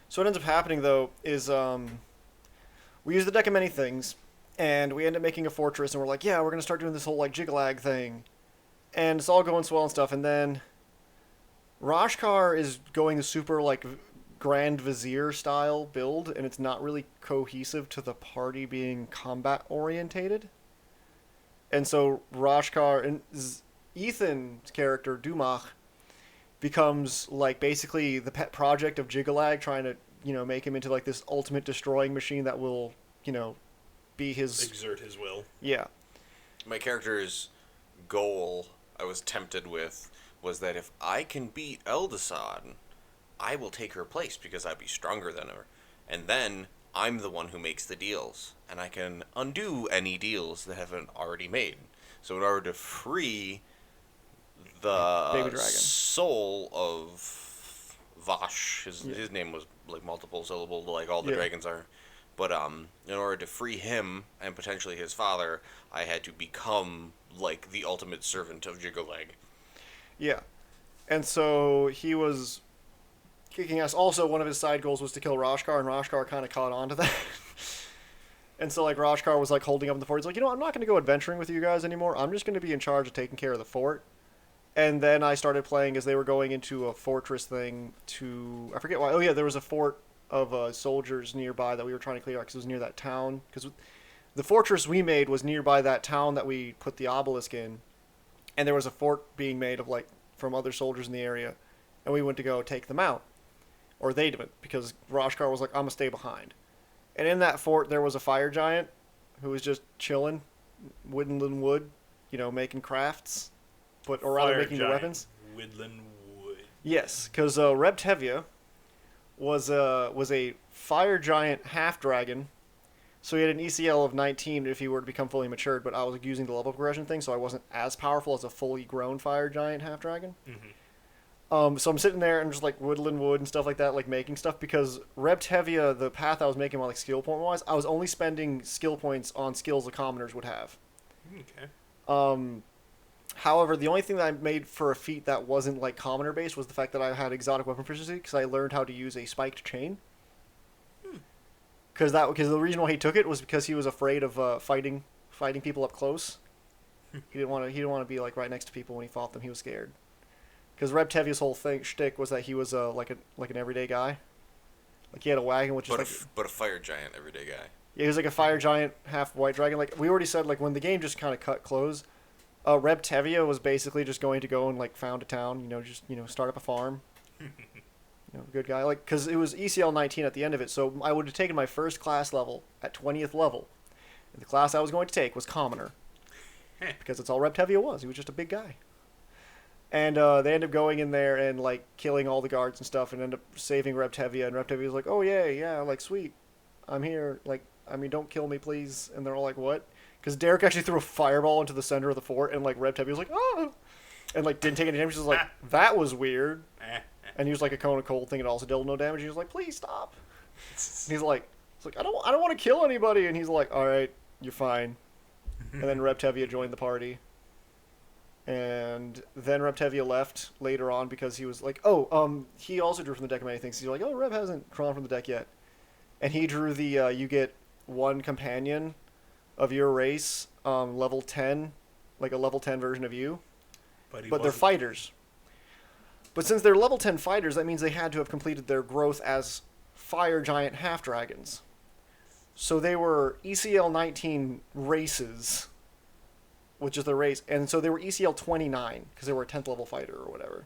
So what ends up happening though is we use the deck of many things, and we end up making a fortress, and we're like, yeah, we're gonna start doing this whole like jiggalag thing, and it's all going swell and stuff, and then Rash'Karr is going the super like Grand Vizier style build, and it's not really cohesive to the party being combat orientated. And so Rash'Karr and Ethan's character Dumach becomes like basically the pet project of Jiggalag, trying to make him into like this ultimate destroying machine that will be his exert his will. Yeah. My character's goal, I was tempted with, was that if I can beat El'Dasan, I will take her place because I'd be stronger than her, and then I'm the one who makes the deals, and I can undo any deals that haven't already made. So in order to free the Baby dragon. soul of Vash, his name was like multiple syllable, like all the dragons are. But in order to free him and potentially his father, I had to become like the ultimate servant of Jiggaleg. Yeah. And so he was kicking ass. Also, one of his side goals was to kill Rash'Karr, and Rash'Karr kind of caught on to that. And so, like, Rash'Karr was, like, holding up the fort. He's like, I'm not going to go adventuring with you guys anymore. I'm just going to be in charge of taking care of the fort. And then I started playing as they were going into a fortress thing to... I forget why. Oh, yeah, there was a fort of soldiers nearby that we were trying to clear out because it was near that town. Because the fortress we made was nearby that town that we put the obelisk in. And there was a fort being made of, like, from other soldiers in the area. And we went to go take them out. Or they didn't, because Rash'Karr was like, I'm going to stay behind. And in that fort, there was a fire giant who was just chilling, whittling wood, making crafts, or rather making the weapons. Whittling wood. Yes, because Rebtevia was a fire giant half dragon, so he had an ECL of 19 if he were to become fully matured. But I was using the level progression thing, so I wasn't as powerful as a fully grown fire giant half dragon. Mm-hmm. So I'm sitting there and just like whittling wood and stuff like that, like making stuff, because Rebtevia, the path I was making, like skill point wise, I was only spending skill points on skills the commoners would have. Okay. However, the only thing that I made for a feat that wasn't like commoner based was the fact that I had exotic weapon proficiency, because I learned how to use a spiked chain. Because the reason why he took it was because he was afraid of fighting people up close. He didn't want to be like right next to people when he fought them. He was scared. Because Rebtevia's whole shtick was that he was like an everyday guy. Like he had a wagon, which is but a fire giant everyday guy. Yeah, he was like a fire giant, half white dragon. Like we already said, like when the game just kind of cut close, Rebtevia was basically just going to go and like found a town. Start up a farm. Good guy. Like because it was ECL 19 at the end of it, so I would have taken my first class level at 20th level. And the class I was going to take was commoner, because that's all Rebtevia was. He was just a big guy. And they end up going in there and, like, killing all the guards and stuff and end up saving Rebtevia. And Rebtevia was like, oh, yeah, like, sweet. I'm here. Like, don't kill me, please. And they're all like, what? Because Derek actually threw a fireball into the center of the fort, and, like, Rebtevia was like, oh! And, like, didn't take any damage. He was like, that was weird. And he was like a cone of cold thing and also dealt no damage. He was like, please stop. And he's like, I don't want to kill anybody. And he's like, all right, you're fine. And then Rebtevia joined the party. And then Rebtevia left later on because he was like, he also drew from the deck of many things. He's like, Reb hasn't drawn from the deck yet. And he drew the, you get one companion of your race, level 10, like a level 10 version of you. But they're fighters. But since they're level 10 fighters, that means they had to have completed their growth as fire giant half dragons. So they were ECL 19 races, which is the race, and so they were ECL 29 because they were a 10th level fighter or whatever.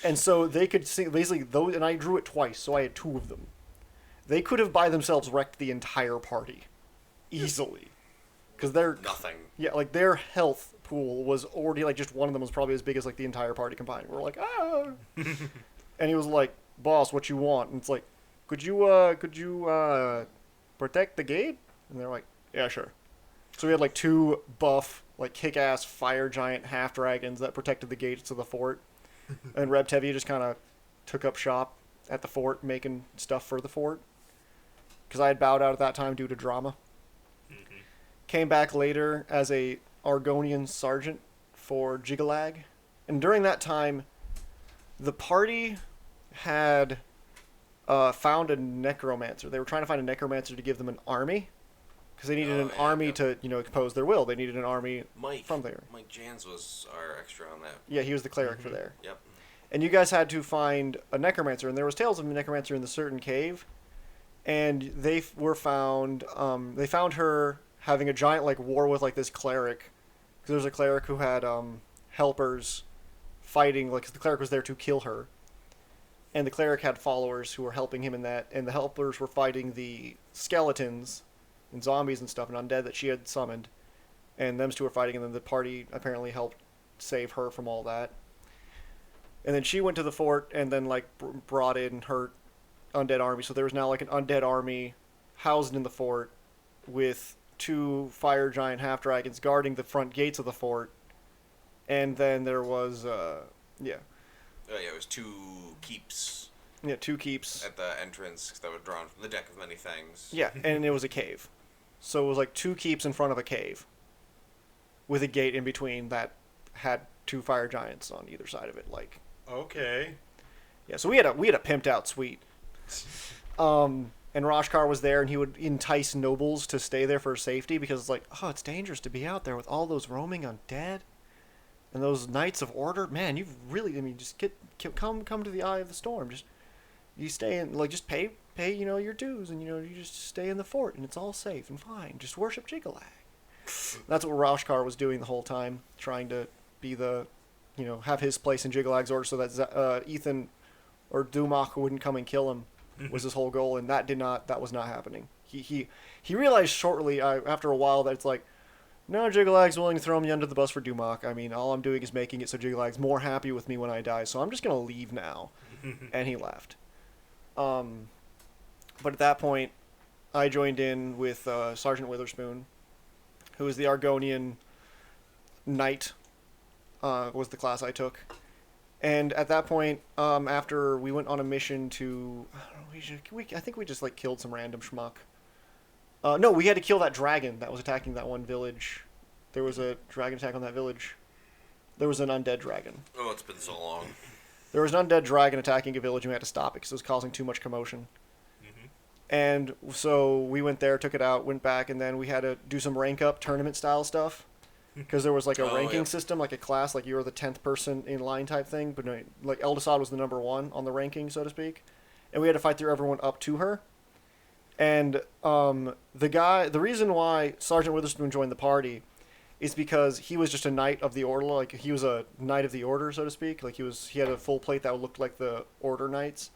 And so they could see basically those, and I drew it twice, so I had two of them. They could have by themselves wrecked the entire party easily, because they're nothing. Yeah, like their health pool was already like just one of them was probably as big as like the entire party combined. We're like, ah, and he was like, boss, what you want? And it's like, could you protect the gate? And they're like, yeah, sure. So we had like 2 buff, like kick-ass fire giant half dragons that protected the gates to the fort. And Reb Tevi just kind of took up shop at the fort, making stuff for the fort. Because I had bowed out at that time due to drama. Came back later as a Argonian sergeant for Jigalag. And during that time, the party had found a necromancer. They were trying to find a necromancer to give them an army. Because they needed an army to, impose their will. They needed an army from there. Mike Jans was our extra on that. Yeah, he was the cleric for there. Yep. And you guys had to find a necromancer. And there was tales of a necromancer in the certain cave. And they were found, they found her having a giant, like, war with, like, this cleric. Because there was a cleric who had helpers fighting, like, 'cause the cleric was there to kill her. And the cleric had followers who were helping him in that. And the helpers were fighting the skeletons and zombies and stuff and undead that she had summoned. And them two were fighting, and then the party apparently helped save her from all that. And then she went to the fort and then, like, brought in her undead army. So there was now, like, an undead army housed in the fort with 2 fire giant half dragons guarding the front gates of the fort. And then there was, Oh, yeah, it was 2 keeps. Yeah, 2 keeps. At the entrance that were drawn from the deck of many things. Yeah, and it was a cave. So it was like 2 keeps in front of a cave. With a gate in between that had 2 fire giants on either side of it. Like, Okay. yeah, so we had a pimped out suite. And Rash'Karr was there, and he would entice nobles to stay there for safety because it's like, oh, it's dangerous to be out there with all those roaming undead and those knights of order. Man, you've really, just come to the eye of the storm. Just you stay in, like, just pay your dues, and you just stay in the fort, and it's all safe and fine. Just worship Jigalag. That's what Rash'Karr was doing the whole time, trying to be the, have his place in Jigalag's order so that Ethan or Dumak wouldn't come and kill him. Was his whole goal, and that was not happening. He realized shortly after a while that it's like, no, Jigalag's willing to throw me under the bus for Dumak. All I'm doing is making it so Jigalag's more happy with me when I die, so I'm just gonna leave now. And he left. But at that point, I joined in with Sergeant Witherspoon, who was the Argonian Knight, was the class I took. And at that point, after we went on a mission to, I think we just, like, killed some random schmuck. No, we had to kill that dragon that was attacking that one village. There was a dragon attack on that village. There was an undead dragon. Oh, it's been so long. There was an undead dragon attacking a village, and we had to stop it because it was causing too much commotion. And so we went there, took it out, went back, and then we had to do some rank up tournament style stuff. Because there was, like, a ranking system, like a class, like you were the 10th person in line type thing. But, no, like, Eldasad was the number 1 on the ranking, so to speak. And we had to fight through everyone up to her. And the reason why Sergeant Witherspoon joined the party is because he was just a knight of the order. Like, he was a knight of the order, so to speak. Like, he had a full plate that looked like the order knights.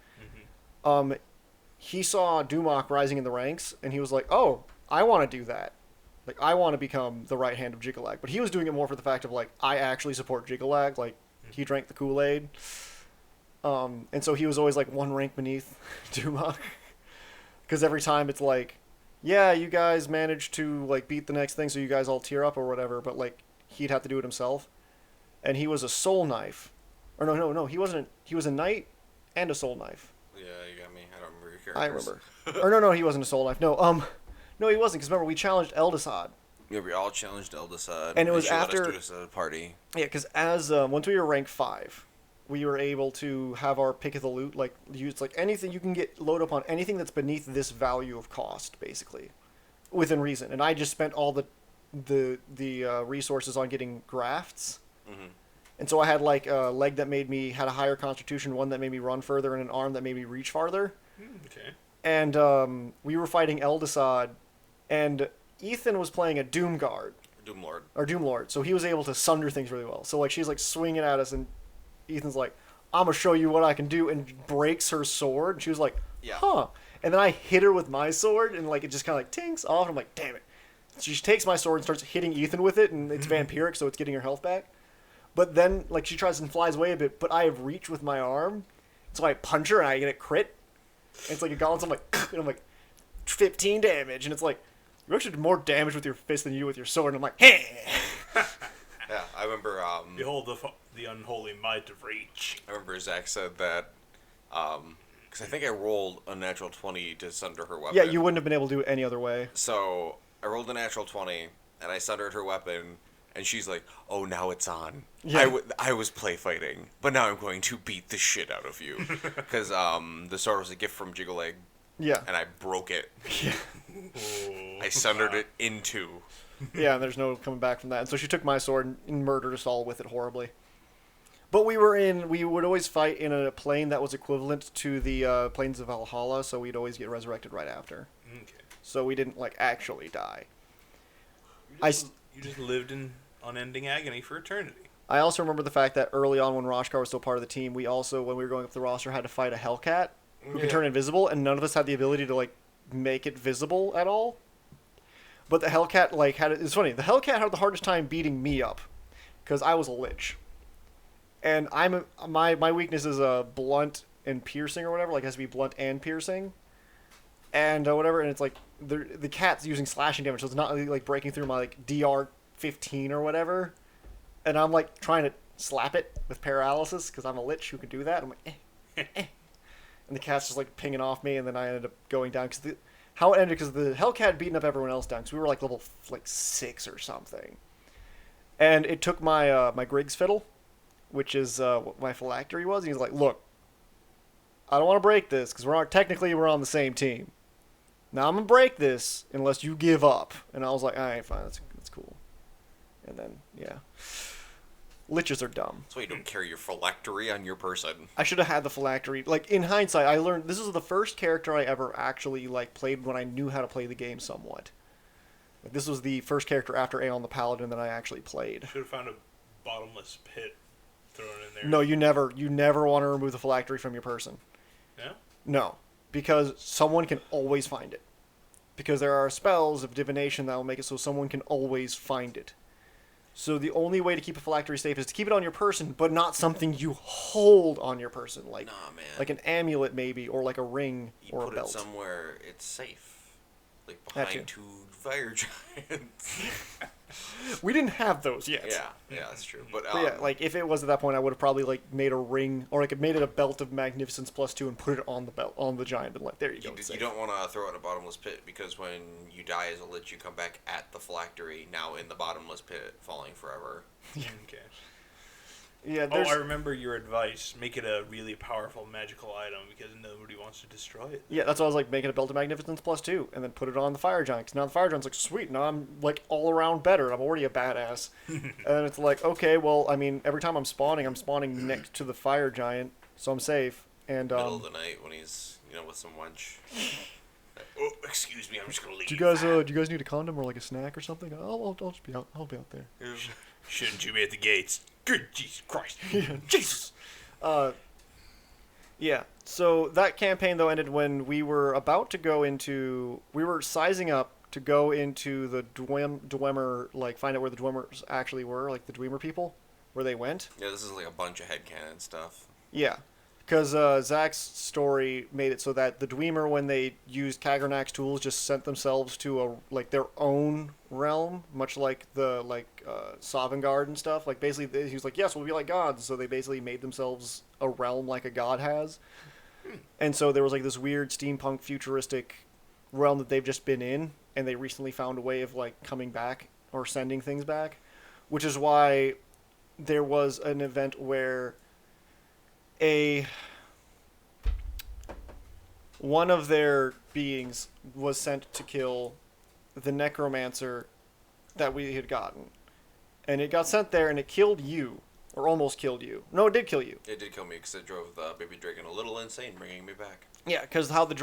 He saw Dumak rising in the ranks, and he was like, oh, I want to do that. Like, I want to become the right hand of Jigalag. But he was doing it more for the fact of, like, I actually support Jigalag. Like, he drank the Kool-Aid. And so he was always, like, 1 rank beneath Dumak. Because every time it's like, yeah, you guys managed to, like, beat the next thing, so you guys all tear up or whatever. But, like, he'd have to do it himself. And he was a soul knife. Or no, he wasn't. He was a knight and a soul knife. Yeah, you got me. I don't remember your characters. I remember. Or no, he wasn't a soul knife. No, he wasn't, because remember, we challenged Eldasad. Yeah, we all challenged Eldasad. And it was she after... let us do this at a party. Yeah, because once we were rank 5, we were able to have our pick of the loot, like, use, like, anything you can load up on, anything that's beneath this value of cost, basically, within reason. And I just spent all the resources on getting grafts. And so I had, like, a leg that had a higher constitution, one that made me run further, and an arm that made me reach farther. Okay. And we were fighting Eldasad, and Ethan was playing a Doomguard. Doomlord. So he was able to sunder things really well. So, like, she's, like, swinging at us, and Ethan's like, I'm going to show you what I can do, and breaks her sword. And she was like, huh. And then I hit her with my sword, and, like, it just kind of, like, tinks off, and I'm like, damn it. So she takes my sword and starts hitting Ethan with it, and it's vampiric, so it's getting her health back. But then, like, she tries and flies away a bit, but I have reach with my arm. So I punch her, and I get a crit. And it's like a gauntlet. I'm like, and I'm like, 15 damage, and it's like, you actually did more damage with your fist than you do with your sword. And I'm like, hey. Yeah, I remember. Behold the unholy might of reach. I remember Zach said that. Because I think I rolled a natural 20 to sunder her weapon. Yeah, you wouldn't have been able to do it any other way. So I rolled a natural 20, and I sundered her weapon, and she's like, "Oh, now it's on." Yeah. I was play fighting, but now I'm going to beat the shit out of you. Because the sword was a gift from Jiggle-Leg, Yeah. and I broke it. Yeah. I sundered it in two. Yeah, and there's no coming back from that. And so she took my sword and murdered us all with it horribly. But we would always fight in a plane that was equivalent to the planes of Valhalla, so we'd always get resurrected right after. Okay. So we didn't, like, actually die. You just lived in unending agony for eternity. I also remember the fact that early on when Rash'Karr was still part of the team, we also, when we were going up the roster, had to fight a Hellcat who could turn invisible, and none of us had the ability to, like, make it visible at all. But the Hellcat, like, it's funny, the Hellcat had the hardest time beating me up, because I was a lich. And my weakness is blunt and piercing or whatever, like, it has to be blunt and piercing. And whatever, and it's like, the cat's using slashing damage, so it's not really, like, breaking through my, like, DR 15 or whatever. And I'm like trying to slap it with paralysis because I'm a lich who can do that. I'm like, And the cat's just like pinging off me, and then I ended up going down because how it ended because the Hellcat had beaten up everyone else down because we were like level 6 or something. And it took my my Griggs fiddle, which is what my phylactery was. And he's like, "Look, I don't want to break this because we're on the same team. Now I'm gonna break this unless you give up." And I was like, "All right, fine, that's cool." And then yeah. Liches are dumb. That's why you don't carry your phylactery on your person. I should have had the phylactery. Like, in hindsight, I learned this is the first character I ever actually, like, played when I knew how to play the game somewhat. Like, this was the first character after Aeon the Paladin that I actually played. Should have found a bottomless pit thrown in there. No, you never want to remove the phylactery from your person. No? No, because someone can always find it. Because there are spells of divination that will make it so someone can always find it. So the only way to keep a phylactery safe is to keep it on your person, but not something you hold on your person, like Nah, man. like an amulet maybe, or like a ring You or a put belt. it somewhere it's safe. Like That too. behind 2 fire giants. We didn't have those yet. yeah, that's true. But, But yeah, like if it was at that point, I would have probably like made a ring, or like made it a belt of magnificence +2 and put it on the belt on the giant, and like there you go. you don't want to throw it in a bottomless pit because when you die as a lich, you come back at the phylactery, now in the bottomless pit, falling forever. Okay. Yeah, Oh, there's I remember your advice. Make it a really powerful magical item because nobody wants to destroy it. yeah, that's why I was like making a belt of magnificence +2, and then put it on the fire giant. 'Cause now the fire giant's like sweet. Now I'm like all around better. I'm already a badass. And then it's like okay, well, I mean, every time I'm spawning next to the fire giant, so I'm safe. And Middle of the night when he's with some wench. Oh, excuse me, I'm just gonna leave. do you guys need a condom or like a snack or something? I'll just be out. I'll be out there. Shouldn't you be at the gates? Good Jesus Christ. Yeah, Jesus. Yeah. So that campaign though ended when we were about to go into. We were sizing up to go into the Dwemer, like find out where the Dwemers actually were, like the Dwemer people, where they went. Yeah, this is like a bunch of headcanon stuff. Yeah. Because Zach's story made it so that the Dwemer, when they used Kagernak's tools, just sent themselves to their own realm, much like the Sovngarde and stuff. Like basically, he was like, "Yes, we'll be like gods." So they basically made themselves a realm like a god has. And so there was like this weird steampunk futuristic realm that they've just been in, and they recently found a way of like coming back or sending things back, which is why there was an event where one of their beings was sent to kill the necromancer that we had gotten. And it got sent there and it killed you. Or almost killed you. No, it did kill you. It did kill me because it drove the baby dragon a little insane, bringing me back. Yeah, because how the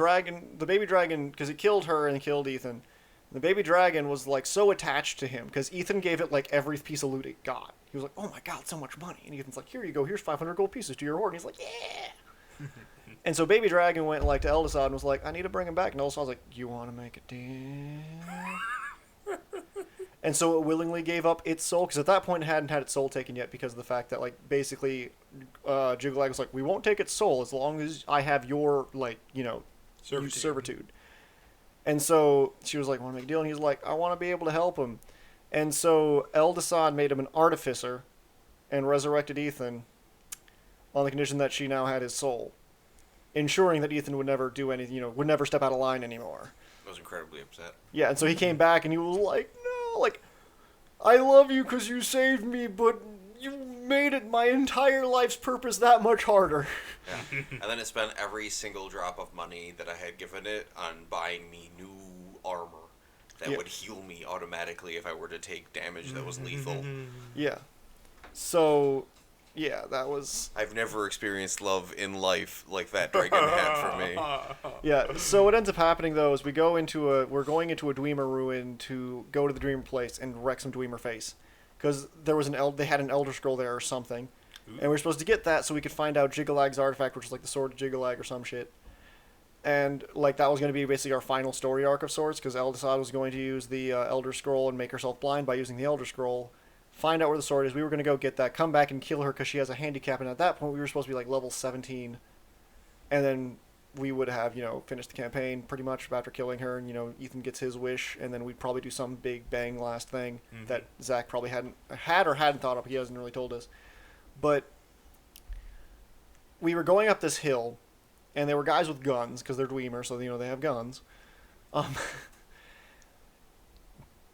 baby dragon, because it killed her and it killed Ethan. The baby dragon was like so attached to him because Ethan gave it like every piece of loot it got. He was like, "Oh my god, so much money!" And Ethan's like, "Here you go. Here's 500 gold pieces to your hoard." And he's like, "Yeah." And so Baby Dragon went like to Eldasad and was like, "I need to bring him back." And Eldasad was like, "You want to make a deal?" And so it willingly gave up its soul because at that point it hadn't had its soul taken yet because of the fact that like basically Jiggle-Lag was like, "We won't take its soul as long as I have your servitude. And so she was like, want to make a deal? And he's like, I want to be able to help him. And so Eldasad made him an artificer and resurrected Ethan on the condition that she now had his soul, ensuring that Ethan would never do anything, would never step out of line anymore. I was incredibly upset. Yeah, and so he came back and he was like, no, like, I love you because you saved me, but you made it my entire life's purpose that much harder. Yeah. And then it spent every single drop of money that I had given it on buying me new armor that would heal me automatically if I were to take damage that was lethal. Yeah. So, yeah, that was... I've never experienced love in life like that dragon had for me. Yeah, so what ends up happening, though, is we're going into a Dwemer ruin to go to the Dwemer place and wreck some Dwemer face. Because there was they had an Elder Scroll there or something. Ooh. And we were supposed to get that so we could find out Jiggalag's artifact, which is like the Sword of Jiggalag or some shit. And like that was going to be basically our final story arc of sorts, because Eldasad was going to use the Elder Scroll and make herself blind by using the Elder Scroll. Find out where the sword is. We were going to go get that, come back and kill her because she has a handicap. And at that point, we were supposed to be like level 17. And then we would have, finished the campaign pretty much after killing her. And, Ethan gets his wish. And then we'd probably do some big bang last thing that Zach probably hadn't thought of. He hasn't really told us. But we were going up this hill. And there were guys with guns because they're Dwemer. So, they have guns.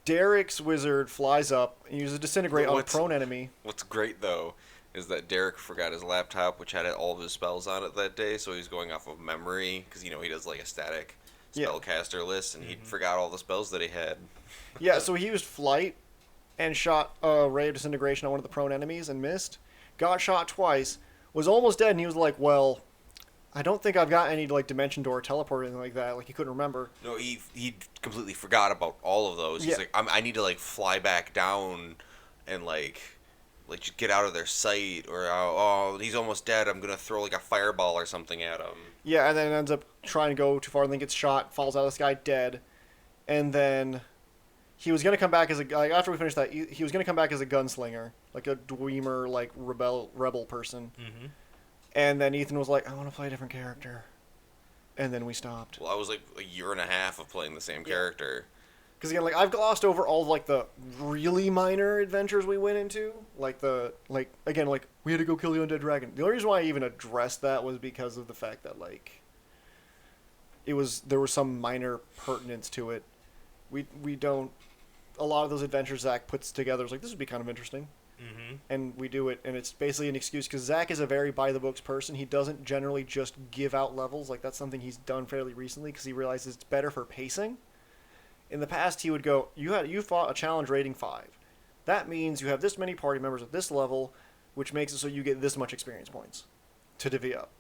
Derek's wizard flies up and uses Disintegrate on a prone enemy. What's great, though, is that Derek forgot his laptop, which had all of his spells on it that day, so he's going off of memory, because, he does, like, a static spellcaster list, and he forgot all the spells that he had. Yeah, so he used Flight and shot a Ray of Disintegration on one of the prone enemies and missed. Got shot twice, was almost dead, and he was like, well... I don't think I've got any, like, Dimension Door teleport or anything like that. Like, he couldn't remember. No, he completely forgot about all of those. He's like, I need to, like, fly back down and, like just get out of their sight. Or, oh, he's almost dead. I'm going to throw, like, a fireball or something at him. Yeah, and then ends up trying to go too far and then gets shot, falls out of the sky dead. And then he was going to come back as after we finished that, he was going to come back as a gunslinger. Like, a Dwemer, like, rebel person. Mm-hmm. And then Ethan was like, I want to play a different character. And then we stopped. Well, I was like a year and a half of playing the same character. Because again, like, I've glossed over all of, like, the really minor adventures we went into. Like, we had to go kill the undead dragon. The only reason why I even addressed that was because of the fact that, like, there was some minor pertinence to it. We don't... A lot of those adventures Zach puts together is like, this would be kind of interesting. Mm-hmm. And we do it, and it's basically an excuse because Zach is a very by-the-books person. He doesn't generally just give out levels. Like, that's something he's done fairly recently because he realizes it's better for pacing. In the past, he would go, you fought a challenge rating 5. That means you have this many party members at this level, which makes it so you get this much experience points to divvy up.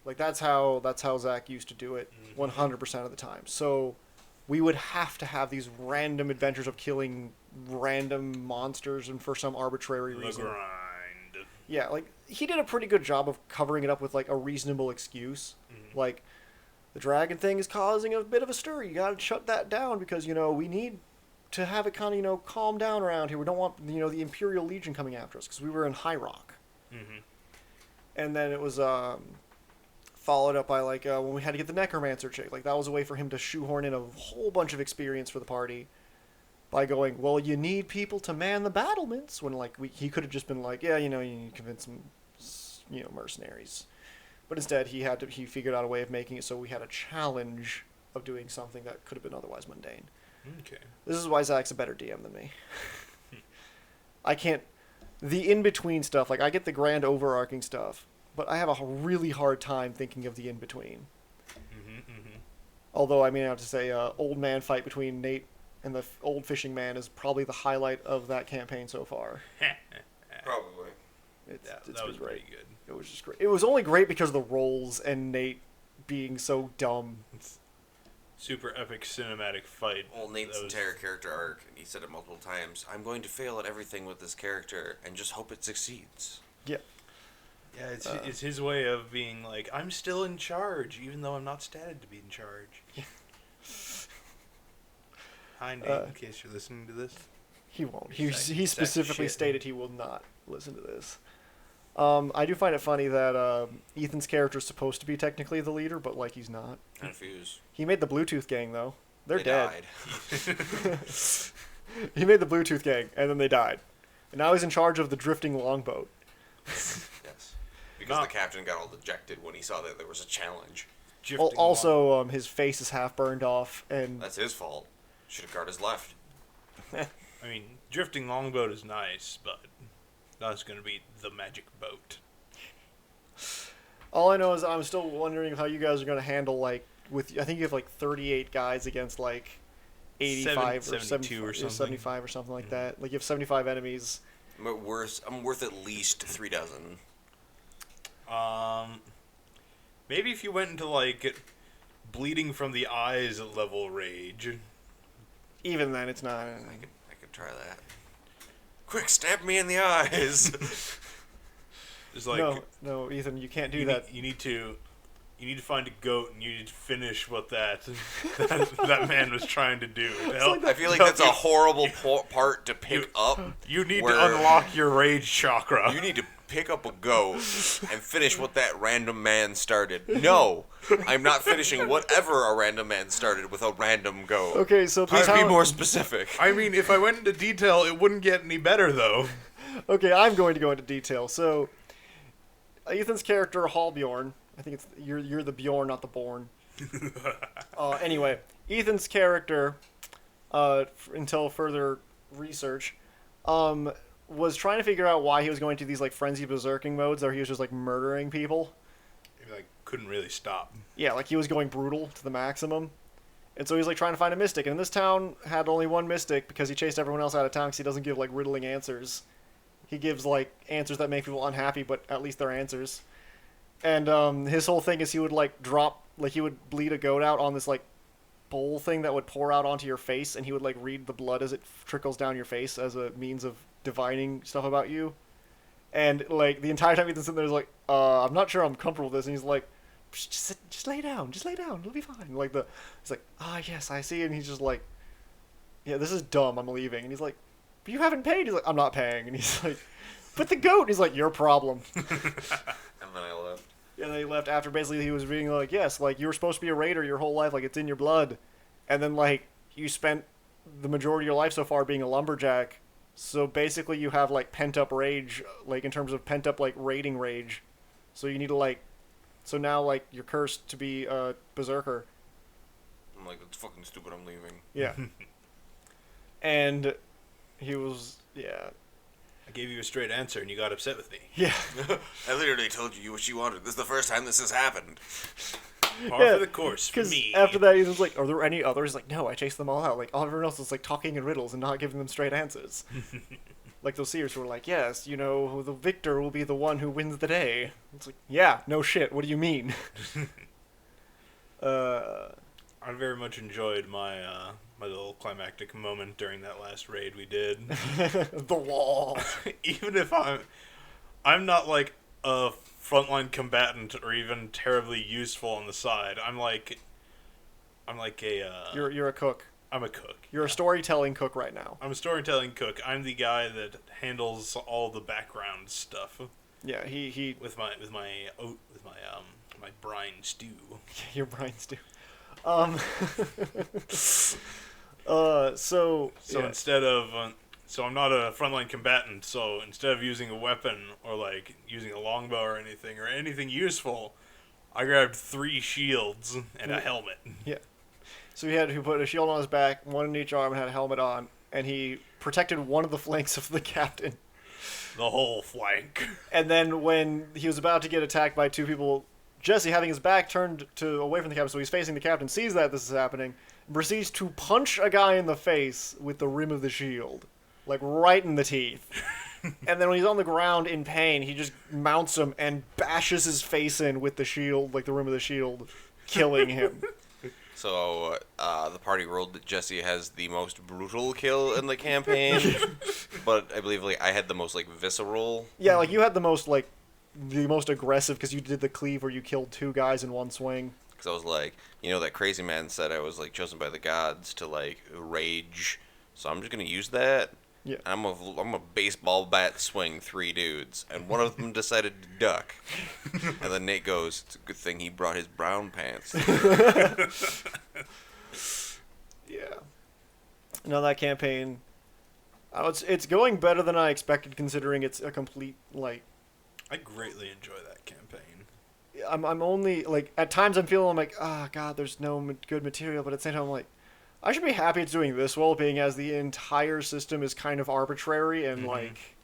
Like, that's how Zach used to do it 100% of the time. So we would have to have these random adventures of killing random monsters and for some arbitrary reason. Grind. Yeah, like, he did a pretty good job of covering it up with, like, a reasonable excuse. Mm-hmm. Like, the dragon thing is causing a bit of a stir. You gotta shut that down because, we need to have it kind of, calm down around here. We don't want, the Imperial Legion coming after us because we were in High Rock. Mm-hmm. And then it was, followed up by, like, when we had to get the Necromancer chick. Like, that was a way for him to shoehorn in a whole bunch of experience for the party by going, well, you need people to man the battlements, when, like, he could have just been like, yeah, you need to convince some, mercenaries. But instead, he figured out a way of making it so we had a challenge of doing something that could have been otherwise mundane. Okay. This is why Zach's a better DM than me. I can't... The in-between stuff, like, I get the grand overarching stuff, but I have a really hard time thinking of the in-between. Mm-hmm, mm-hmm. Although, I mean, I have to say, old man fight between Nate and the old fishing man is probably the highlight of that campaign so far. Probably. That was pretty good. It was just great. It was only great because of the rolls and Nate being so dumb. Super epic cinematic fight. Well, Nate's entire character arc, he said it multiple times, I'm going to fail at everything with this character and just hope it succeeds. Yeah. Yeah, it's his way of being like, I'm still in charge, even though I'm not statted to be in charge. Hi, Nate, in case you're listening to this. He won't. He specifically stated he will not listen to this. I do find it funny that Ethan's character is supposed to be technically the leader, but like he's not. Confused. He made the Bluetooth gang though. They're They dead. died. He made the Bluetooth gang, and then they died. And now he's in charge of the drifting longboat. Yes. Because the captain got all dejected when he saw that there was a challenge. Also, his face is half burned off, and That's his fault. Should have guarded his left. I mean, drifting longboat is nice, but that's going to be the magic boat. all I know is I'm still wondering how you guys are going to handle, like, with, I think you have, like, 38 guys against, like, 85 or 72 or 75, something. 75 or something like that. Like, you have 75 enemies. I'm worth at least 3 dozen. Maybe if you went into, like, bleeding from the eyes level rage. Even then, it's not... I could try that. Quick, stab me in the eyes. It's like, no, Ethan, you can't do that. You need to find a goat and you need to finish what that man was trying to do. I feel like that's a horrible part to pick up. You need to unlock your rage chakra. You need to pick up a goat and finish what that random man started. No, I'm not finishing whatever a random man started with a random goat. Okay, so Please be more specific. I mean, if I went into detail, it wouldn't get any better, though. Okay, I'm going to go into detail. So, Ethan's character, Hallbjorn, I think it's you're the Bjorn, not the Born. Anyway, Ethan's character, until further research, was trying to figure out why he was going to these like frenzy berserking modes, where he was just like murdering people. He like couldn't really stop. Yeah, like he was going brutal to the maximum, and so he's like trying to find a mystic. And this town had only one mystic because he chased everyone else out of town because he doesn't give like riddling answers. He gives like answers that make people unhappy, but at least they're answers. And his whole thing is he would like he would bleed a goat out on this like bowl thing that would pour out onto your face, and he would like read the blood as it trickles down your face as a means of divining stuff about you. And like the entire time Ethan's sitting there is like, I'm not sure I'm comfortable with this, and he's like, just lay down, it'll be fine. Like he's like, yes, I see, and he's just like, yeah, this is dumb, I'm leaving. And he's like, but you haven't paid. He's like, I'm not paying. And he's like, but the goat. And he's like, your problem. And then I left. Yeah, they left after basically he was being like, yes, like you were supposed to be a raider your whole life, like it's in your blood, and then like you spent the majority of your life so far being a lumberjack, so basically you have like pent up rage, like in terms of pent up like raiding rage, so you need to like, so now like you're cursed to be a berserker. I'm like, that's fucking stupid. I'm leaving. Yeah. And he was, yeah. I gave you a straight answer and you got upset with me. Yeah. I literally told you what you wanted. This is the first time this has happened. Par for the course for me. After that, he was like, are there any others? Like, no, I chased them all out. Like, all everyone else was like talking in riddles and not giving them straight answers. Like those seers who were like, yes, you know, the victor will be the one who wins the day. It's like, yeah, no shit. What do you mean? I very much enjoyed my my little climactic moment during that last raid we did. The wall. Even if I'm not like a frontline combatant or even terribly useful on the side. I'm like a You're a cook. I'm a cook. You're a storytelling cook right now. I'm a storytelling cook. I'm the guy that handles all the background stuff. Yeah, he with my my brine stew. Your brain stew. So yeah. Instead of so I'm not a frontline combatant, so instead of using a weapon or like using a longbow or anything useful, I grabbed 3 shields and a helmet. Yeah. So he put a shield on his back, one in each arm, and had a helmet on, and he protected one of the flanks of the captain. The whole flank. And then when he was about to get attacked by 2 people, Jessie, having his back turned away from the captain, so he's facing the captain, sees that this is happening, and proceeds to punch a guy in the face with the rim of the shield. Like, right in the teeth. And then when he's on the ground in pain, he just mounts him and bashes his face in with the shield, like the rim of the shield, killing him. So, the party rolled that Jessie has the most brutal kill in the campaign, but I believe like I had the most like visceral. Yeah, like you had the most aggressive because you did the cleave where you killed 2 guys in one swing. Because I was like, that crazy man said I was like chosen by the gods to like rage, so I'm just gonna use that. Yeah. I'm a baseball bat swing 3 dudes, and one of them decided to duck. And then Nate goes, "It's a good thing he brought his brown pants." Yeah. No, that campaign, it's going better than I expected, considering it's a complete, like, I greatly enjoy that campaign. I'm only, like, at times I'm feeling like, oh, God, there's no good material, but at the same time I'm like, I should be happy it's doing this well, being as the entire system is kind of arbitrary and, like,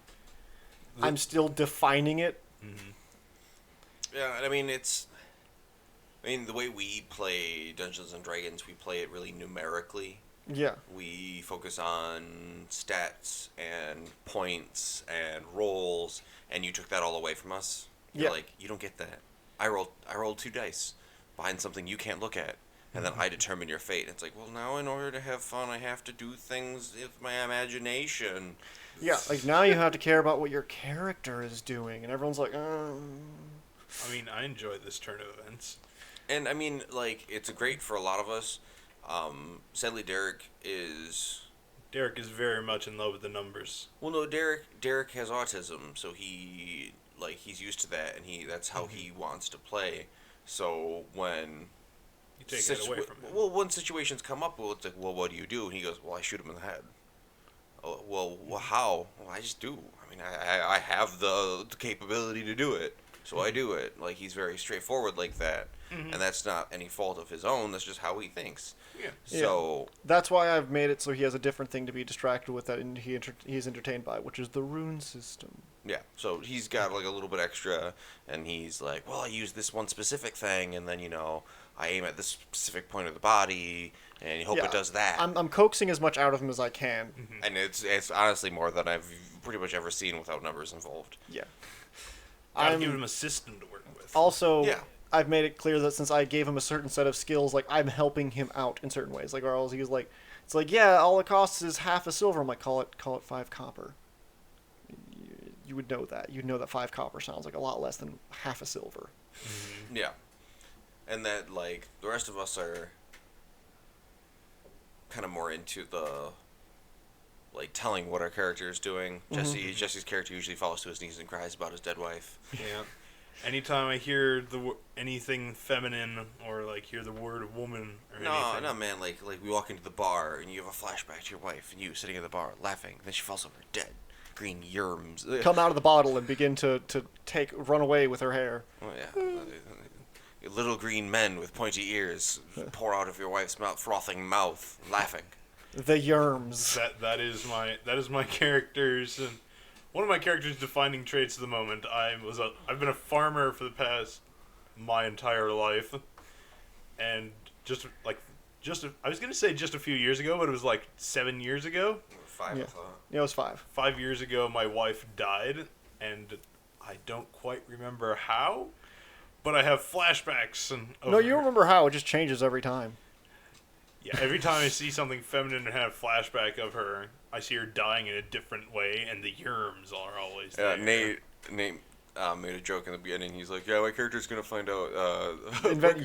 I'm still defining it. Yeah, I mean, the way we play Dungeons and Dragons, we play it really numerically. Yeah. We focus on stats and points and rolls, and you took that all away from us. You're like, you don't get that. I rolled 2 dice behind something you can't look at, and then I determine your fate. It's like, well, now in order to have fun, I have to do things with my imagination. Yeah, like, now you have to care about what your character is doing, and everyone's like, I mean, I enjoy this turn of events. And, I mean, like, it's great for a lot of us. Sadly, Derek is very much in love with the numbers. Well, no, Derek has autism, so he's used to that, and that's how he wants to play. So when you take it away from him. Well, when situations come up, it's like, well, what do you do? And he goes, well, I shoot him in the head. Oh, well, how? Well, I just do. I mean, I have the capability to do it, so I do it. Like, he's very straightforward like that, and that's not any fault of his own. That's just how he thinks. Yeah. So that's why I've made it so he has a different thing to be distracted with that, and he's entertained by, which is the rune system. Yeah, so he's got like a little bit extra, and he's like, well, I use this one specific thing, and then, I aim at this specific point of the body, and you hope it does that. I'm coaxing as much out of him as I can. And it's honestly more than I've pretty much ever seen without numbers involved. Yeah. I've given him a system to work with. Also, Yeah. I've made it clear that since I gave him a certain set of skills, like, I'm helping him out in certain ways. Like, or else he's like, it's like, yeah, all it costs is half a silver. I'm like, call it 5 copper. You would know that. You'd know that 5 copper sounds like a lot less than half a silver. Yeah. And that, like, the rest of us are kind of more into the, like, telling what our character is doing. Jesse's character usually falls to his knees and cries about his dead wife. Yeah. Anytime I hear anything feminine or, like, hear the word woman or anything. No, man. Like we walk into the bar and you have a flashback to your wife and you sitting at the bar laughing. Then she falls over dead. Green yerms. Come out of the bottle and begin to run away with her hair. Oh, yeah. Little green men with pointy ears pour out of your wife's frothing mouth, laughing. The yerms. That is my character's, and one of my character's defining traits at the moment. I've been a farmer for the past my entire life, and I was gonna say just a few years ago, but it was like 7 years ago. 5, Yeah. I thought. Yeah, it was 5. 5 years ago, my wife died, and I don't quite remember how, but I have flashbacks. No, you remember how. It just changes every time. Yeah, every time I see something feminine and have a flashback of her, I see her dying in a different way, and the yerms are always there. Nate made a joke in the beginning. He's like, yeah, my character's going to find out Invent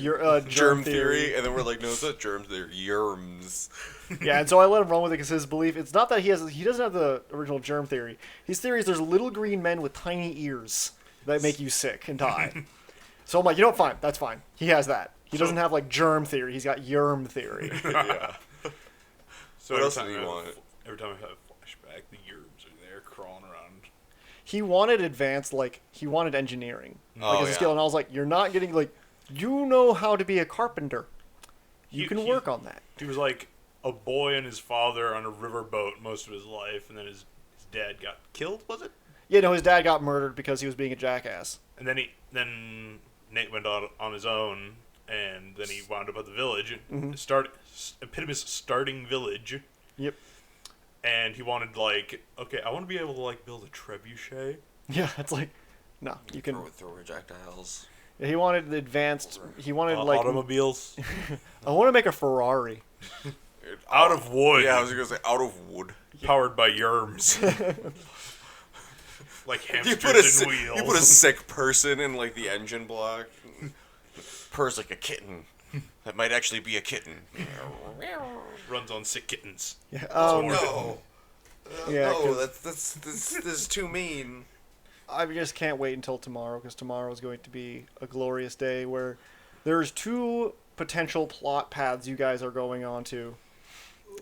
germ theory. And then we're like, no, it's not germs, they're yerms. Yeah, and so I let him run with it because his belief, it's not that he doesn't have the original germ theory. His theory is there's little green men with tiny ears that make you sick and die. So I'm like, fine, that's fine. He has that. He doesn't have, like, germ theory. He's got yerm theory. Yeah. So What else do you want? Every time I have a flashback, the yerms are there crawling around. He wanted advanced, like, he wanted engineering. Oh, as a skill, and I was like, you're not getting, like, you know how to be a carpenter. You can work on that. He was like a boy and his father on a riverboat most of his life, and then his dad got killed, was it? Yeah, no, his dad got murdered because he was being a jackass. And then Nate went on his own, and then he wound up at the village, Epitomus starting village. Yep. And he wanted, like, okay, I want to be able to, like, build a trebuchet. Yeah, it's like, no, you can. Throw projectiles. Yeah, he wanted the advanced. He wanted like automobiles. I want to make a Ferrari. Out of wood. Yeah, I was going to say out of wood. Powered by yerms. Like hamsters and wheels. You put a sick person in, like, the engine block. Purrs like a kitten. That might actually be a kitten. Runs on sick kittens. Yeah. Oh, no. Yeah, no, 'cause- this is too mean. I just can't wait until tomorrow, because tomorrow is going to be a glorious day where there's 2 potential plot paths you guys are going on to.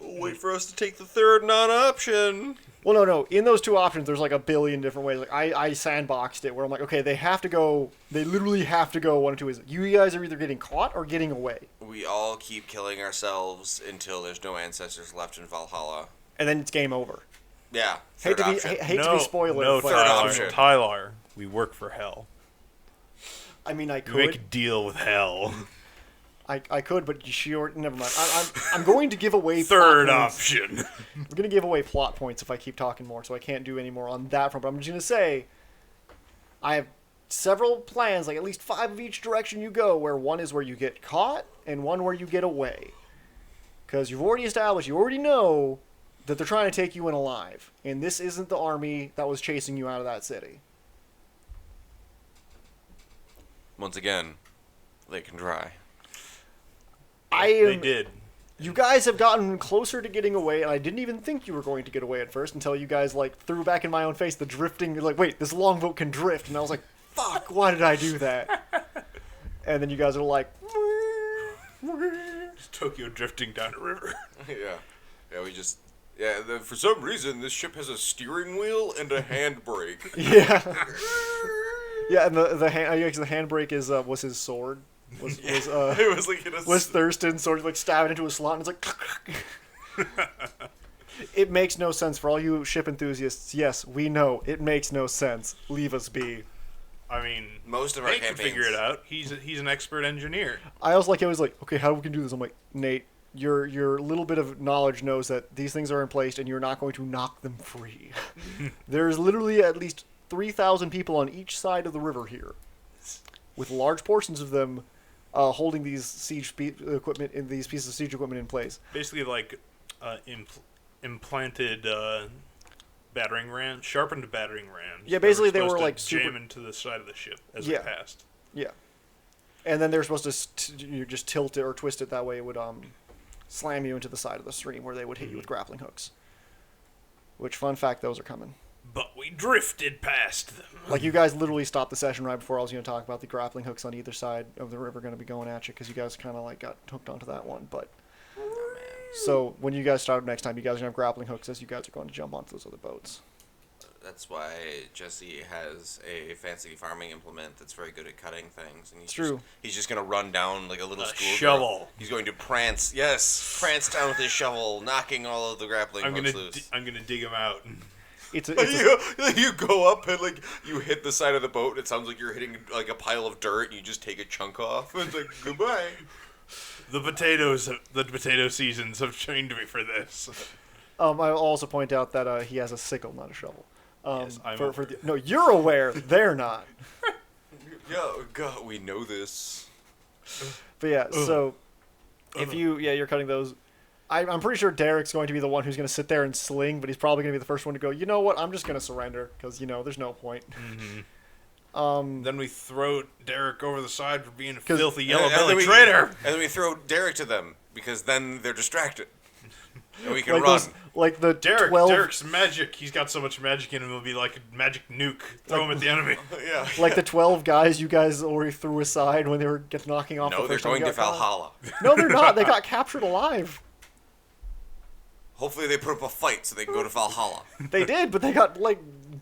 Wait for us to take the third non-option. Well, no. In those 2 options, there's like a billion different ways. Like I sandboxed it, where I'm like, okay, they have to go. They literally have to go 1 or 2 ways. You guys are either getting caught or getting away, We all keep killing ourselves until there's no ancestors left in Valhalla. and then it's game over. Yeah. Hate Third to be option. hate to be spoiler, No, but Third option. Tyler, we work for hell. I mean, I We make a could, deal with hell. I could, but never mind. I'm going to give away Third plot points. option. I'm going to give away plot points if I keep talking more, so I can't do any more on that front. But I'm just going to say, I have several plans, like at least 5 of each direction you go, where one is where you get caught, and one where you get away. Because you've already established, you already know that they're trying to take you in alive. And this isn't the army that was chasing you out of that city. Once again, they can try. They did. You guys have gotten closer to getting away, and I didn't even think you were going to get away at first until you guys, like, threw back in my own face the drifting. You're like, wait, this longboat can drift. And I was like, fuck, why did I do that? And then you guys are like, It's Tokyo drifting down a river. Yeah. Yeah, we just... Yeah, for some reason, this ship has a steering wheel and a handbrake. yeah. Yeah, and the handbrake is, was his sword. It was like in a... Was Thurston's sword, like, stabbing into a slot, and it's like... It makes no sense for all you ship enthusiasts. Yes, we know. It makes no sense. Leave us be. I mean, Most of our Nate can campaigns... figure it out. He's an expert engineer. I was like, okay, how we can do this? I'm like, Nate, your little bit of knowledge knows that these things are in place, and you're not going to knock them free. There's literally at least 3,000 people on each side of the river here, with large portions of them holding these siege equipment in these pieces of siege equipment in place. Basically, like implanted battering rams, sharpened battering rams. Yeah, basically that they were, supposed like, to super- jam into the side of the ship as Yeah. it passed. Yeah, and then they're supposed to you just tilt it or twist it that way. It would slam you into the side of the stream where they would hit you with grappling hooks. Which, fun fact, those are coming. But we drifted past them. Like, you guys literally stopped the session right before I was going to talk about the grappling hooks on either side of the river going to be going at you, because you guys kind of, like, got hooked onto that one. But so when you guys start next time, you guys are going to have grappling hooks as you guys are going to jump onto those other boats. That's why Jesse has a fancy farming implement that's very good at cutting things. And he's True. He's just going to run down like a little school shovel. He's going to prance down with his shovel, knocking all of the grappling hooks loose. I'm gonna dig him out. It's You go up and like you hit the side of the boat. It sounds like you're hitting like a pile of dirt, and you just take a chunk off. It's like goodbye. The potato seasons have trained me for this. I'll also point out that he has a sickle, not a shovel. Yes, I'm aware. No, you're aware. They're not. Yeah, God, we know this. But yeah, so if you're cutting those. I'm pretty sure Derek's going to be the one who's going to sit there and sling, but he's probably going to be the first one to go, you know what, I'm just going to surrender, because, there's no point. Mm-hmm. Then we throw Derek over the side for being a filthy yellow And then belly we- traitor. And then we throw Derek to them because then they're distracted, and we can Like run. like the Derek, 12, Derek's magic. He's got so much magic in him, it'll be like a magic nuke. Throw him at the enemy. Yeah. like the 12 guys you guys already threw aside when they were knocking off No, the they're first time you going to got caught. Valhalla. No, they're not. They got captured alive. Hopefully, they put up a fight so they can go to Valhalla. They did, but they got, like,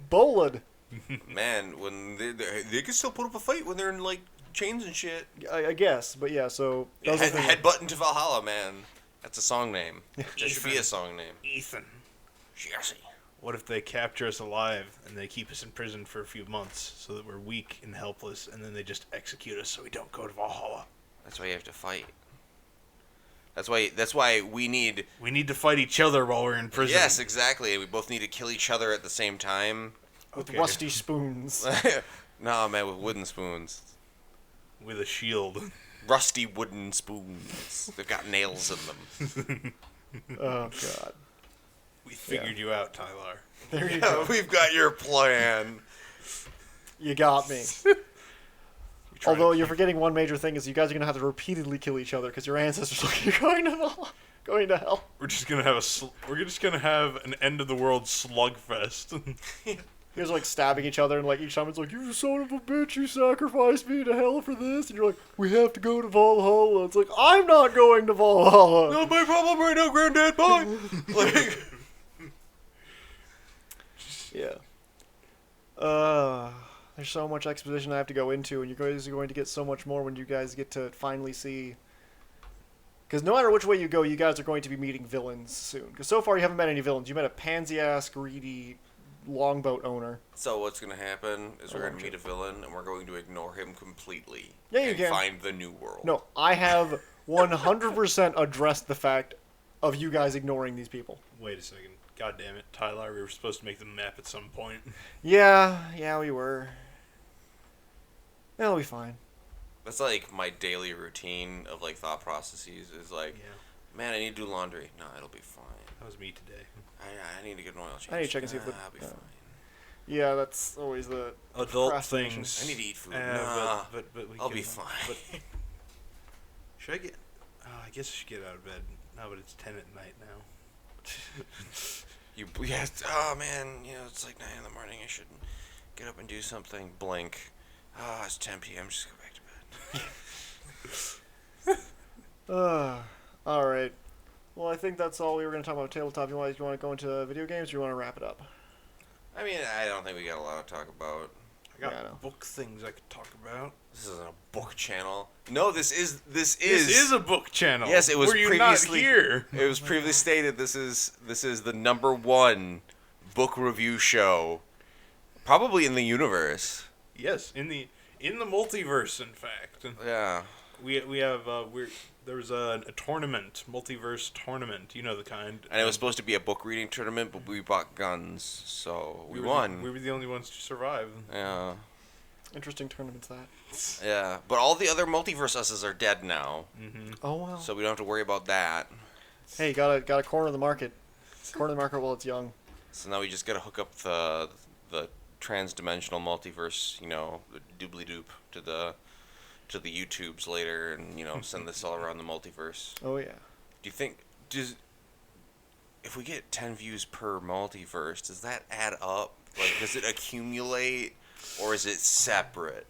bowled. Man, when they can still put up a fight when they're in like chains and shit. I guess, but yeah, so... that was the thing. Headbutting to Valhalla, man. That's a song name. That should be a song name. Ethan. Jesse. What if they capture us alive and they keep us in prison for a few months so that we're weak and helpless, and then they just execute us so we don't go to Valhalla? That's why you have to fight. That's why we need... We need to fight each other while we're in prison. Yes, exactly. We both need to kill each other at the same time. With Okay. rusty spoons. Nah, man, with wooden spoons. With a shield. Rusty wooden spoons. They've got nails in them. Oh, God. We figured you out, Tyler. There you Yeah, go. we've got your plan. You got me. We Although you're forgetting one major thing is you guys are gonna have to repeatedly kill each other because your ancestors are going to hell. We're just gonna have an end of the world slugfest. You guys are like stabbing each other, and like each time it's like, "You son of a bitch! You sacrificed me to hell for this!" And you're like, "We have to go to Valhalla." It's like, "I'm not going to Valhalla." Not my problem right now, Granddad. Bye. Like, yeah. There's so much exposition I have to go into, and you guys are going to get so much more when you guys get to finally see. Because no matter which way you go, you guys are going to be meeting villains soon. Because so far you haven't met any villains. You met a pansy-ass, greedy longboat owner. so what's gonna happen is we're gonna meet a villain, and we're going to ignore him completely. Yeah, you and can. find the new world. No, I have 100% addressed the fact of you guys ignoring these people. Wait a second. God damn it, Tyler. We were supposed to make the map at some point. Yeah, we were. It'll be fine. That's like my daily routine of like thought processes. Is like, man, I need to do laundry. No, it'll be fine. That was me today. I need to get an oil change. I need to check and see if I'll be fine. Yeah, that's always the Adult procrastination. things. I need to eat food. But we I'll can, be fine. But should I get? I guess I should get out of bed. No, but it's 10 at night now. Yes. Oh man, it's like 9 in the morning. I should get up and do something. Blink. It's 10 p.m. Just go back to bed. Alright. Well, I think that's all we were going to talk about Tabletop. You want to go into video games, or you want to wrap it up? I mean, I don't think we got a lot to talk about. I got Yeah, I know. book things I could talk about. This isn't a book channel. No, this is. This is a book channel. Yes, it was Were you previously not here. It was previously stated this is the #1 book review show, probably in the universe. Yes, in the multiverse, in fact. Yeah. We have there was a tournament, multiverse tournament. You know the kind. And it was supposed to be a book reading tournament, but we bought guns, so we were won. We were the only ones to survive. Yeah. Interesting tournament's that. Yeah, but all the other multiverse us's are dead now, Oh, wow. so we don't have to worry about that. Hey, got a corner the market. Corner the market while it's young. So now we just gotta hook up the trans-dimensional multiverse, the doobly-doop to the YouTubes later, and send this all around the multiverse. Oh, yeah. Do you think if we get 10 views per multiverse, does that add up? Like, does it accumulate, or is it separate?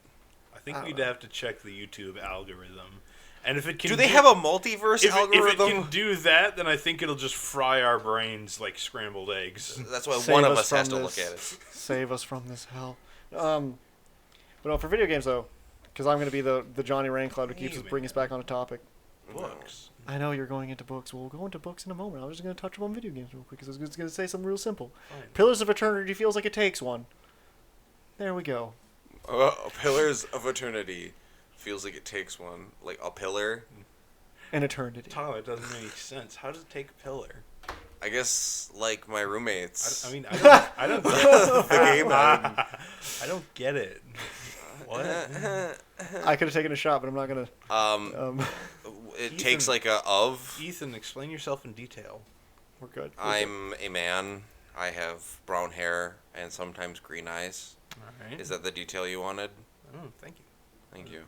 I think we'd have to check the YouTube algorithm, and if it can. Do they have a multiverse algorithm? If it can do that, then I think it'll just fry our brains like scrambled eggs. That's why Save one of us us has from to this. look at it. Save us from this hell. But no, for video games, though, because I'm going to be the Johnny Raincloud who keeps us bringing us back on a topic. Books. I know you're going into books. We'll go into books in a moment. I was just going to touch on video games real quick because I was just going to say something real simple. Fine. Pillars of Eternity feels like it takes one. There we go. Pillars of Eternity feels like it takes one. Like a pillar. An eternity. Tyler, it doesn't make sense. How does it take a pillar? I guess like my roommates. I don't the game. I don't get it. What? I could have taken a shot, but I'm not going to. It Ethan- takes like a of. Ethan, explain yourself in detail. We're good. I'm a man. I have brown hair and sometimes green eyes. All right. Is that the detail you wanted? Oh, thank you. Thank you.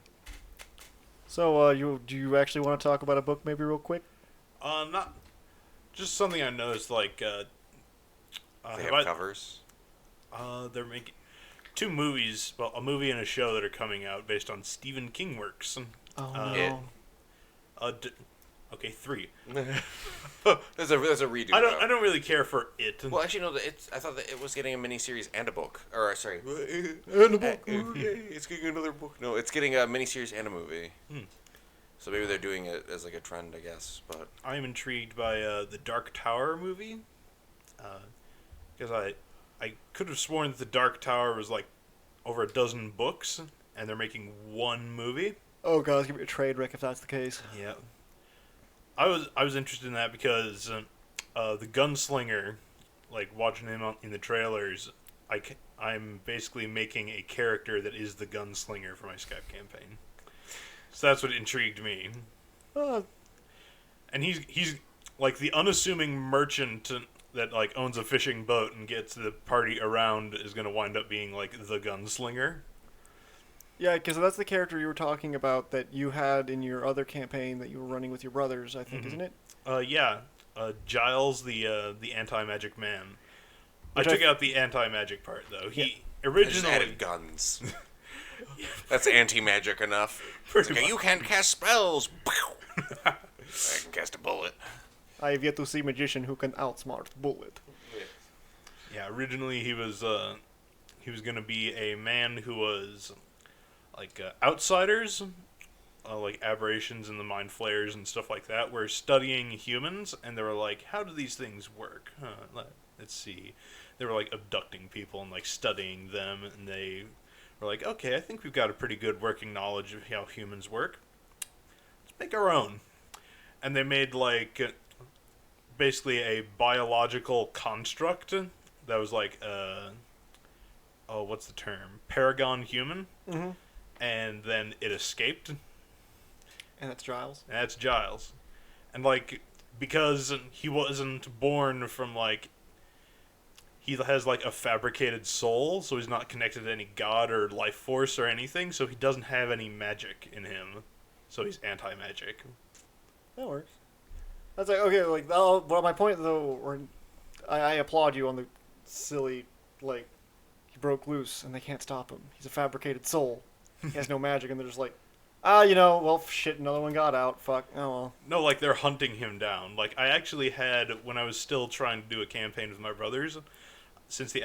So, do you actually want to talk about a book maybe real quick? Not just something I noticed. Like, They have covers. they're making 2 movies. Well, a movie and a show that are coming out based on Stephen King works. Oh, It. no. Okay, 3. There's a redo. I don't really care for it. Well, actually, no. I thought that it was getting a miniseries and a book. Or sorry, And a book. it's getting another book. No, it's getting a miniseries and a movie. Hmm. So maybe they're doing it as like a trend, I guess. But I'm intrigued by the Dark Tower movie, because I could have sworn that the Dark Tower was like over a dozen books, and they're making 1 movie. Oh, God, it's going to be a trade wreck if that's the case. Yeah, I was interested in that because the gunslinger, like watching him in the trailers, I'm basically making a character that is the gunslinger for my Skype campaign. So that's what intrigued me. And he's like the unassuming merchant that like owns a fishing boat and gets the party around is going to wind up being like the gunslinger. Yeah, because that's the character you were talking about that you had in your other campaign that you were running with your brothers, I think, isn't it? Yeah. Giles, the anti-magic man. Which I took out the anti-magic part though. Yeah. He I just originally added guns. That's anti-magic enough. Pretty It's like, much. you can't cast spells. I can cast a bullet. I have yet to see magician who can outsmart bullet. Yeah, originally he was gonna be a man who was like outsiders, like aberrations in the mind flayers and stuff like that, were studying humans, and they were like, how do these things work? Let's see. They were like abducting people and like studying them, and they were like, okay, I think we've got a pretty good working knowledge of how humans work. Let's make our own. And they made like basically a biological construct that was like what's the term? Paragon human. Mm-hmm. And then it escaped. And And that's Giles. that's Giles. And like because he wasn't born from like he has like a fabricated soul, so he's not connected to any god or life force or anything, so he doesn't have any magic in him. So he's anti-magic. That works. That's like, okay, like, well, my point, though, I applaud you on the silly, like, he broke loose and they can't stop him. He's a fabricated soul. He has no magic, and they're just like, well, shit, another one got out. Fuck, oh well. No, like they're hunting him down. Like I actually had when I was still trying to do a campaign with my brothers, since the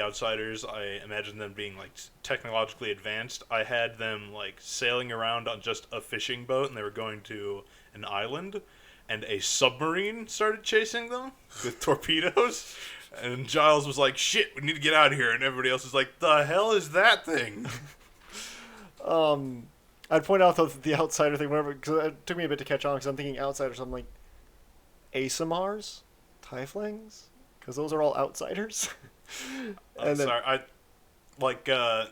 outsiders, I imagine them being like technologically advanced. I had them like sailing around on just a fishing boat, and they were going to an island, and a submarine started chasing them with torpedoes. And Giles was like, "Shit, we need to get out of here," and everybody else was like, "The hell is that thing?" I'd point out, though, that the outsider thing, whatever, because it took me a bit to catch on, because I'm thinking outsiders, I'm like, ASMRs? Tieflings? Because those are all outsiders. And then- Sorry, I like Yeah,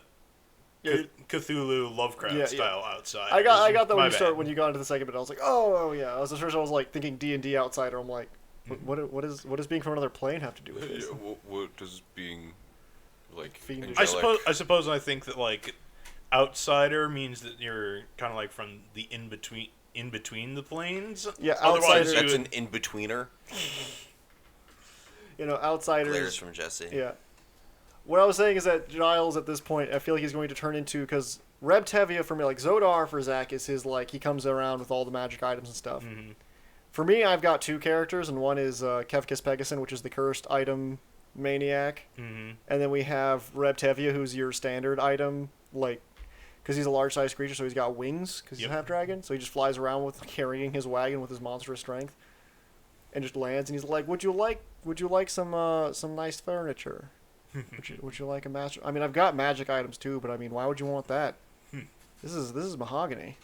Cthulhu Lovecraft Yeah, yeah. style outside. I got that My when bad. when you got into the second bit. I was like, oh yeah. I was the first. I was like thinking D&D outsider. I'm like, what is being from another plane have to do with this? What does being like Fiendish. angelic? I suppose I think that like outsider means that you're kind of like from the in between the planes. Yeah, Otherwise, outsider- you That's would- an in-betweener. Outsiders. Glares from Jessie. Yeah. What I was saying is that Giles at this point, I feel like he's going to turn into, because Reb Tevia for me, like Zodar for Zach is his, like, he comes around with all the magic items and stuff. Mhm. For me, I've got two characters, and one is Kevkis Pegasus, which is the cursed item maniac. Mhm. And then we have Reb Tevia, who's your standard item, like, because he's a large-sized creature, so he's got wings, because he's Yep. a half-dragon, so he just flies around with carrying his wagon with his monstrous strength, and just lands, and he's like, would you like some nice furniture? would you like a master? I mean, I've got magic items too, but I mean, why would you want that? This is mahogany.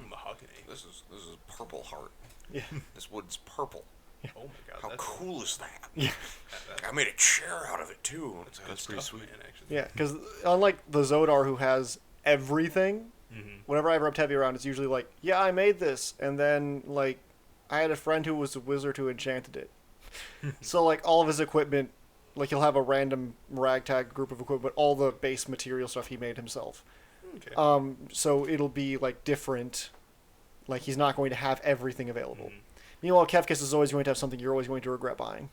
Mahogany. This is purple heart. Yeah. This wood's purple. Oh my god. How that's cool is that? Yeah. I made a chair out of it too. That's pretty tough, sweet. man, actually. Yeah, because unlike the Zodar who has everything, Mhm. whenever I have Reb Tevia around, it's usually like, yeah, I made this, and then like, I had a friend who was a wizard who enchanted it. So like all of his equipment, like he'll have a random ragtag group of equipment, but all the base material stuff he made himself. Okay. So it'll be like different. Like he's not going to have everything available. Mhm. Meanwhile, Kefkis is always going to have something you're always going to regret buying.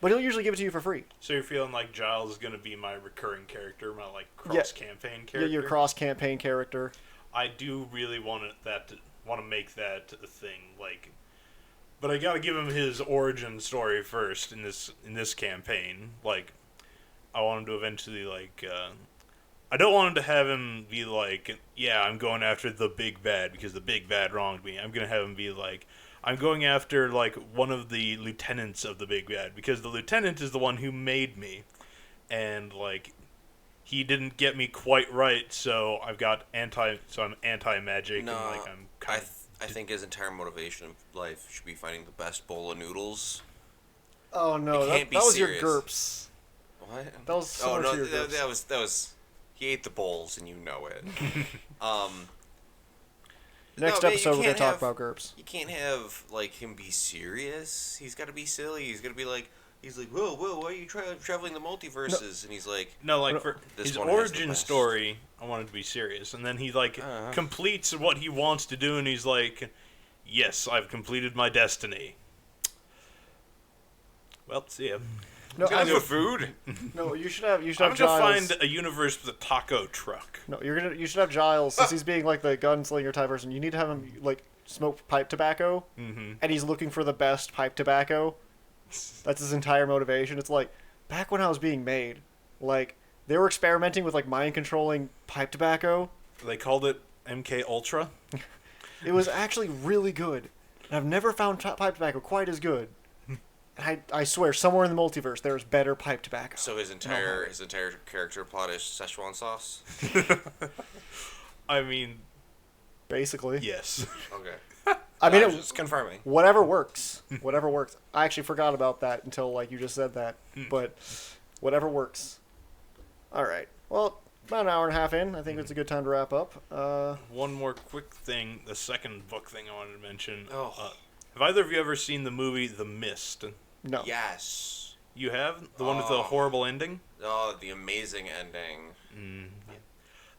But he'll usually give it to you for free. So you're feeling like Giles is going to be my recurring character, my like cross campaign character. Yeah, your cross campaign character. I do really want to make that a thing, like, but I gotta give him his origin story first in this campaign. Like, I want him to eventually like, I don't want him to have him be like, yeah, I'm going after the big bad because the big bad wronged me. I'm gonna have him be like, I'm going after like one of the lieutenants of the big bad because the lieutenant is the one who made me, and like. He didn't get me quite right, so I'm anti-magic, No, and like I'm kind I think his entire motivation of life should be finding the best bowl of noodles. Oh no, It that, can't be that was serious. your GURPS. What? That was so oh much no, of your GURPS. that was. He ate the bowls, and you know it. Next no, man, episode, you we're going to can't talk have- about GURPS. You can't have like him be serious. He's got to be silly. He's got to be like, He's like, whoa, why are you traveling the multiverses? And he's like, No, like for This his one has the origin best. story, I wanted to be serious, and then he like completes what he wants to do, and he's like, "Yes, I've completed my destiny." Well, see ya. No, "Can I have food?" no, you should have I'm Giles. gonna find a universe with a taco truck. No, you should have Giles since he's being like the gunslinger type person. You need to have him like smoke pipe tobacco, and he's looking for the best pipe tobacco. That's his entire motivation. It's like back when I was being made, like they were experimenting with like mind controlling pipe tobacco. They called it MK Ultra. It was actually really good, and I've never found pipe tobacco quite as good. And I swear, somewhere in the multiverse, there's better pipe tobacco. So his entire character plot is Szechuan sauce. I mean, Basically, yes. Okay. I mean, Just confirming. whatever works. Whatever works. I actually forgot about that until like you just said that, but whatever works. All right. Well, about an hour and a half in, I think it's a good time to wrap up. One more quick thing, the second book thing I wanted to mention. Oh. Have either of you ever seen the movie The Mist? No. Yes. You have? The one with the horrible ending? Oh, the amazing ending.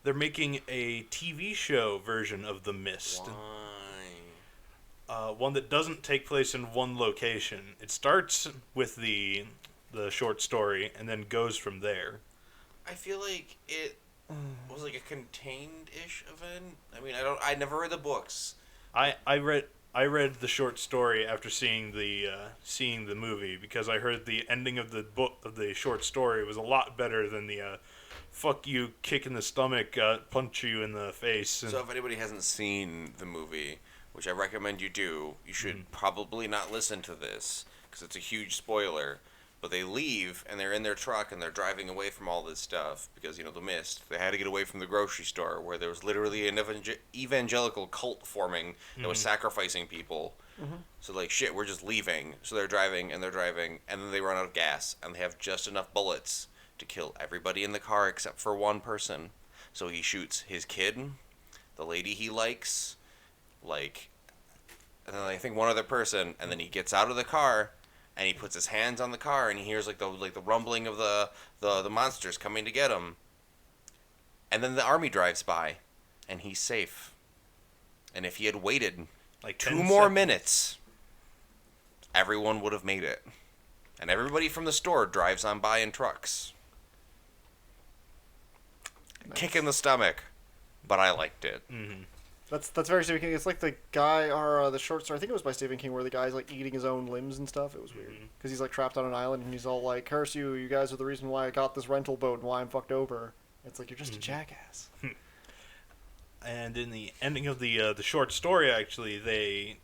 They're making a TV show version of The Mist. Why? One that doesn't take place in one location. It starts with the short story and then goes from there. I feel like it was like a contained-ish event. I mean, I never read the books. I read the short story after seeing the movie because I heard the ending of the short story was a lot better than the fuck you, kick in the stomach, punch you in the face. So if anybody hasn't seen the movie, which I recommend you do, you should probably not listen to this because it's a huge spoiler. But they leave and they're in their truck and they're driving away from all this stuff because, the mist. They had to get away from the grocery store where there was literally an evangelical cult forming that was sacrificing people. So like, shit, we're just leaving. So they're driving and then they run out of gas and they have just enough bullets to kill everybody in the car except for one person. So he shoots his kid, the lady he likes, and then I think one other person, and then he gets out of the car and he puts his hands on the car and he hears like the rumbling of the monsters coming to get him. And then the army drives by and he's safe. And if he had waited like 2 more minutes, everyone would have made it. And everybody from the store drives on by in trucks. Nice. Kick in the stomach, but I liked it. That's very Stephen King. It's like the guy or the short story. I think it was by Stephen King where the guy's like eating his own limbs and stuff. It was weird because he's like trapped on an island and he's all like, "Curse you! You guys are the reason why I got this rental boat and why I'm fucked over." It's like you're just a jackass. And in the ending of the short story, actually,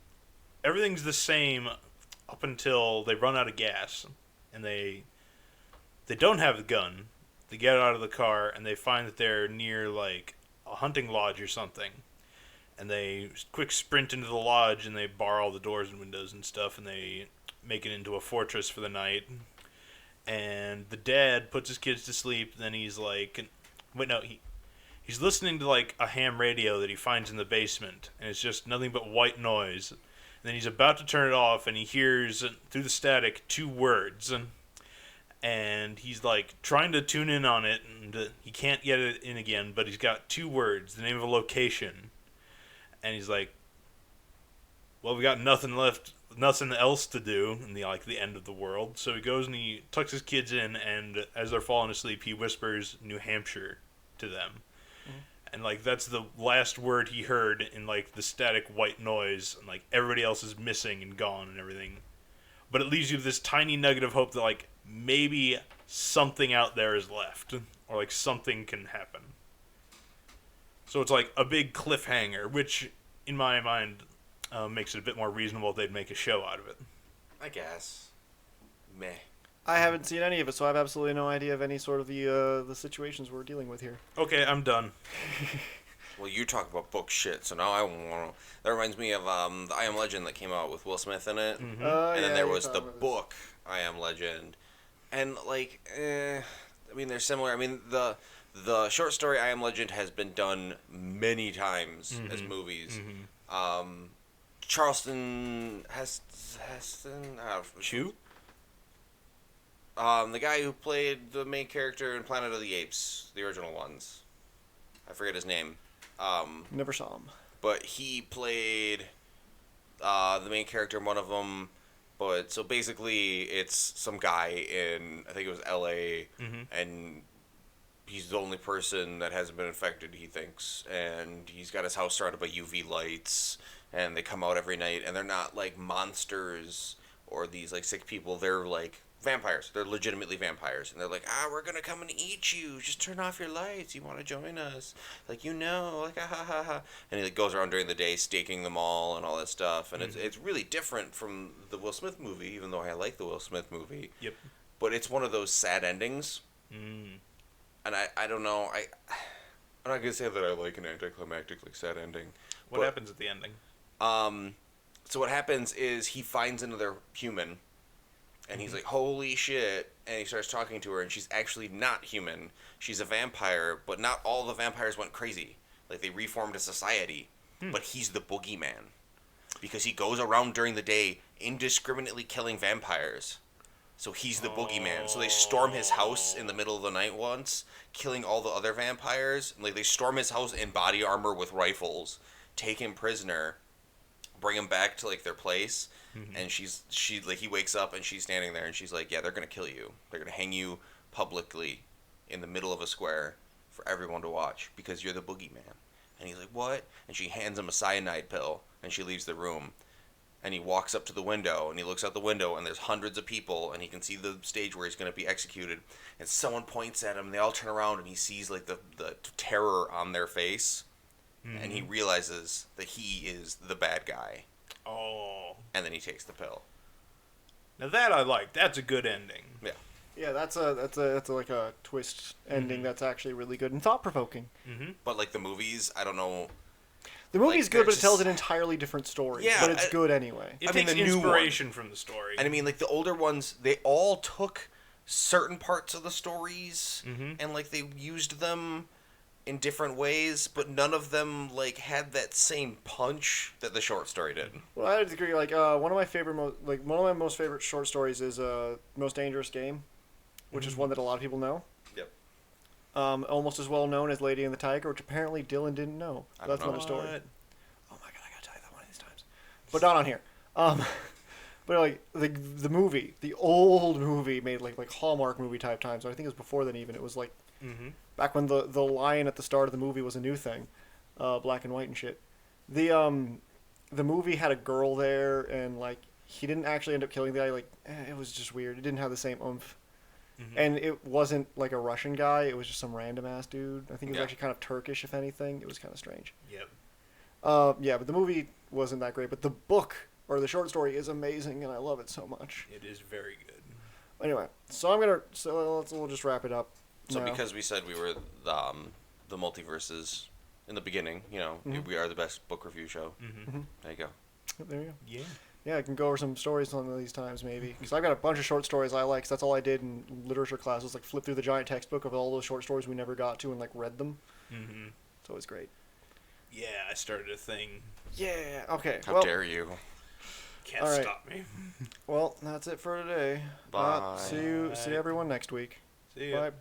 everything's the same up until they run out of gas, and they don't have the gun. They get out of the car and they find that they're near like a hunting lodge or something. And they quick sprint into the lodge and they bar all the doors and windows and stuff and they make it into a fortress for the night. And the dad puts his kids to sleep. Then he's like, he's listening to like a ham radio that he finds in the basement. And it's just nothing but white noise. And then he's about to turn it off and he hears through the static 2 words. And he's like trying to tune in on it and he can't get it in again. But he's got 2 words, the name of a location. And he's like, well, we got nothing else to do in the end of the world. So he goes and he tucks his kids in, and as they're falling asleep, he whispers New Hampshire to them. And like that's the last word he heard in like the static white noise, and like everybody else is missing and gone and everything. But it leaves you with this tiny nugget of hope that like maybe something out there is left, or like something can happen. So it's like a big cliffhanger, which, in my mind, makes it a bit more reasonable if they'd make a show out of it. I guess. Meh. I haven't seen any of it, so I have absolutely no idea of any sort of the situations we're dealing with here. Okay, I'm done. Well, you talk about book shit, so now I want to... That reminds me of the I Am Legend that came out with Will Smith in it. And then there was the book, I Am Legend. And, like, I mean, they're similar. I mean, the short story I Am Legend has been done many times as movies. Charleston Heston... Chew? The guy who played the main character in Planet of the Apes, the original ones. I forget his name. Never saw him. But he played the main character in one of them. But so basically, it's some guy in, I think it was L.A., and he's the only person that hasn't been infected, he thinks. And he's got his house surrounded by UV lights, and they come out every night, and they're not like monsters or these like sick people. They're like vampires. They're legitimately vampires, and they're like, we're gonna come and eat you. Just turn off your lights. You want to join us? Like, like, ha ha ha. And he like goes around during the day staking them all and all that stuff. And it's really different from the Will Smith movie, even though I like the Will Smith movie. Yep. But it's one of those sad endings. And I don't know. I'm not gonna say that I like an anticlimactic like sad ending. What happens at the ending? So what happens is he finds another human. And he's like, holy shit. And he starts talking to her, and she's actually not human. She's a vampire, but not all the vampires went crazy. Like, they reformed a society. But he's the boogeyman. Because he goes around during the day indiscriminately killing vampires. So he's the boogeyman. So they storm his house in the middle of the night once, killing all the other vampires. Like, they storm his house in body armor with rifles, take him prisoner, bring him back to, like, their place. And he wakes up and she's standing there and she's like, yeah, they're going to kill you. They're going to hang you publicly in the middle of a square for everyone to watch because you're the boogeyman. And he's like, what? And she hands him a cyanide pill and she leaves the room. And he walks up to the window and he looks out the window and there's hundreds of people and he can see the stage where he's going to be executed. And someone points at him and they all turn around and he sees like the terror on their face. And he realizes that he is the bad guy. Oh. And then he takes the pill. Now that I like. That's a good ending. Yeah. Yeah, that's like a twist ending that's actually really good and thought provoking. But like the movies, I don't know. The movie's Like, good, but they're it tells just- an entirely different story. Yeah, but it's good anyway. It I mean, takes the new inspiration from the story. And I mean, like the older ones, they all took certain parts of the stories and like they used them in different ways, but none of them like had that same punch that the short story did. Well, I agree. Like one of my most favorite short stories is Most Dangerous Game, which is one that a lot of people know. Yep. Almost as well known as Lady and the Tiger, which apparently Dylan didn't know. I That's don't know. another story. Oh my god, I gotta tell you that one of these times. But not on here. But like the movie, the old movie made like Hallmark movie type times. I think it was before then even. It was like back when the lion at the start of the movie was a new thing, black and white and shit. The movie had a girl there, and like he didn't actually end up killing the guy. Like it was just weird. It didn't have the same oomph, and it wasn't like a Russian guy. It was just some random ass dude. I think it was actually kind of Turkish, if anything. It was kind of strange. Yep. Yeah, but the movie wasn't that great. But the book or the short story is amazing, and I love it so much. It is very good. Anyway, we'll just wrap it up. So now. because we said we were the multiverses in the beginning, we are the best book review show. There you go. There you go. Yeah. Yeah, I can go over some stories some of these times maybe. Because I've got a bunch of short stories I like. 'Cause that's all I did in literature class was like flip through the giant textbook of all those short stories we never got to and like read them. It's always great. Yeah, I started a thing. Yeah. Okay. How dare you? Can't All right. stop me. Well, that's it for today. Bye. See everyone next week. See ya. Bye.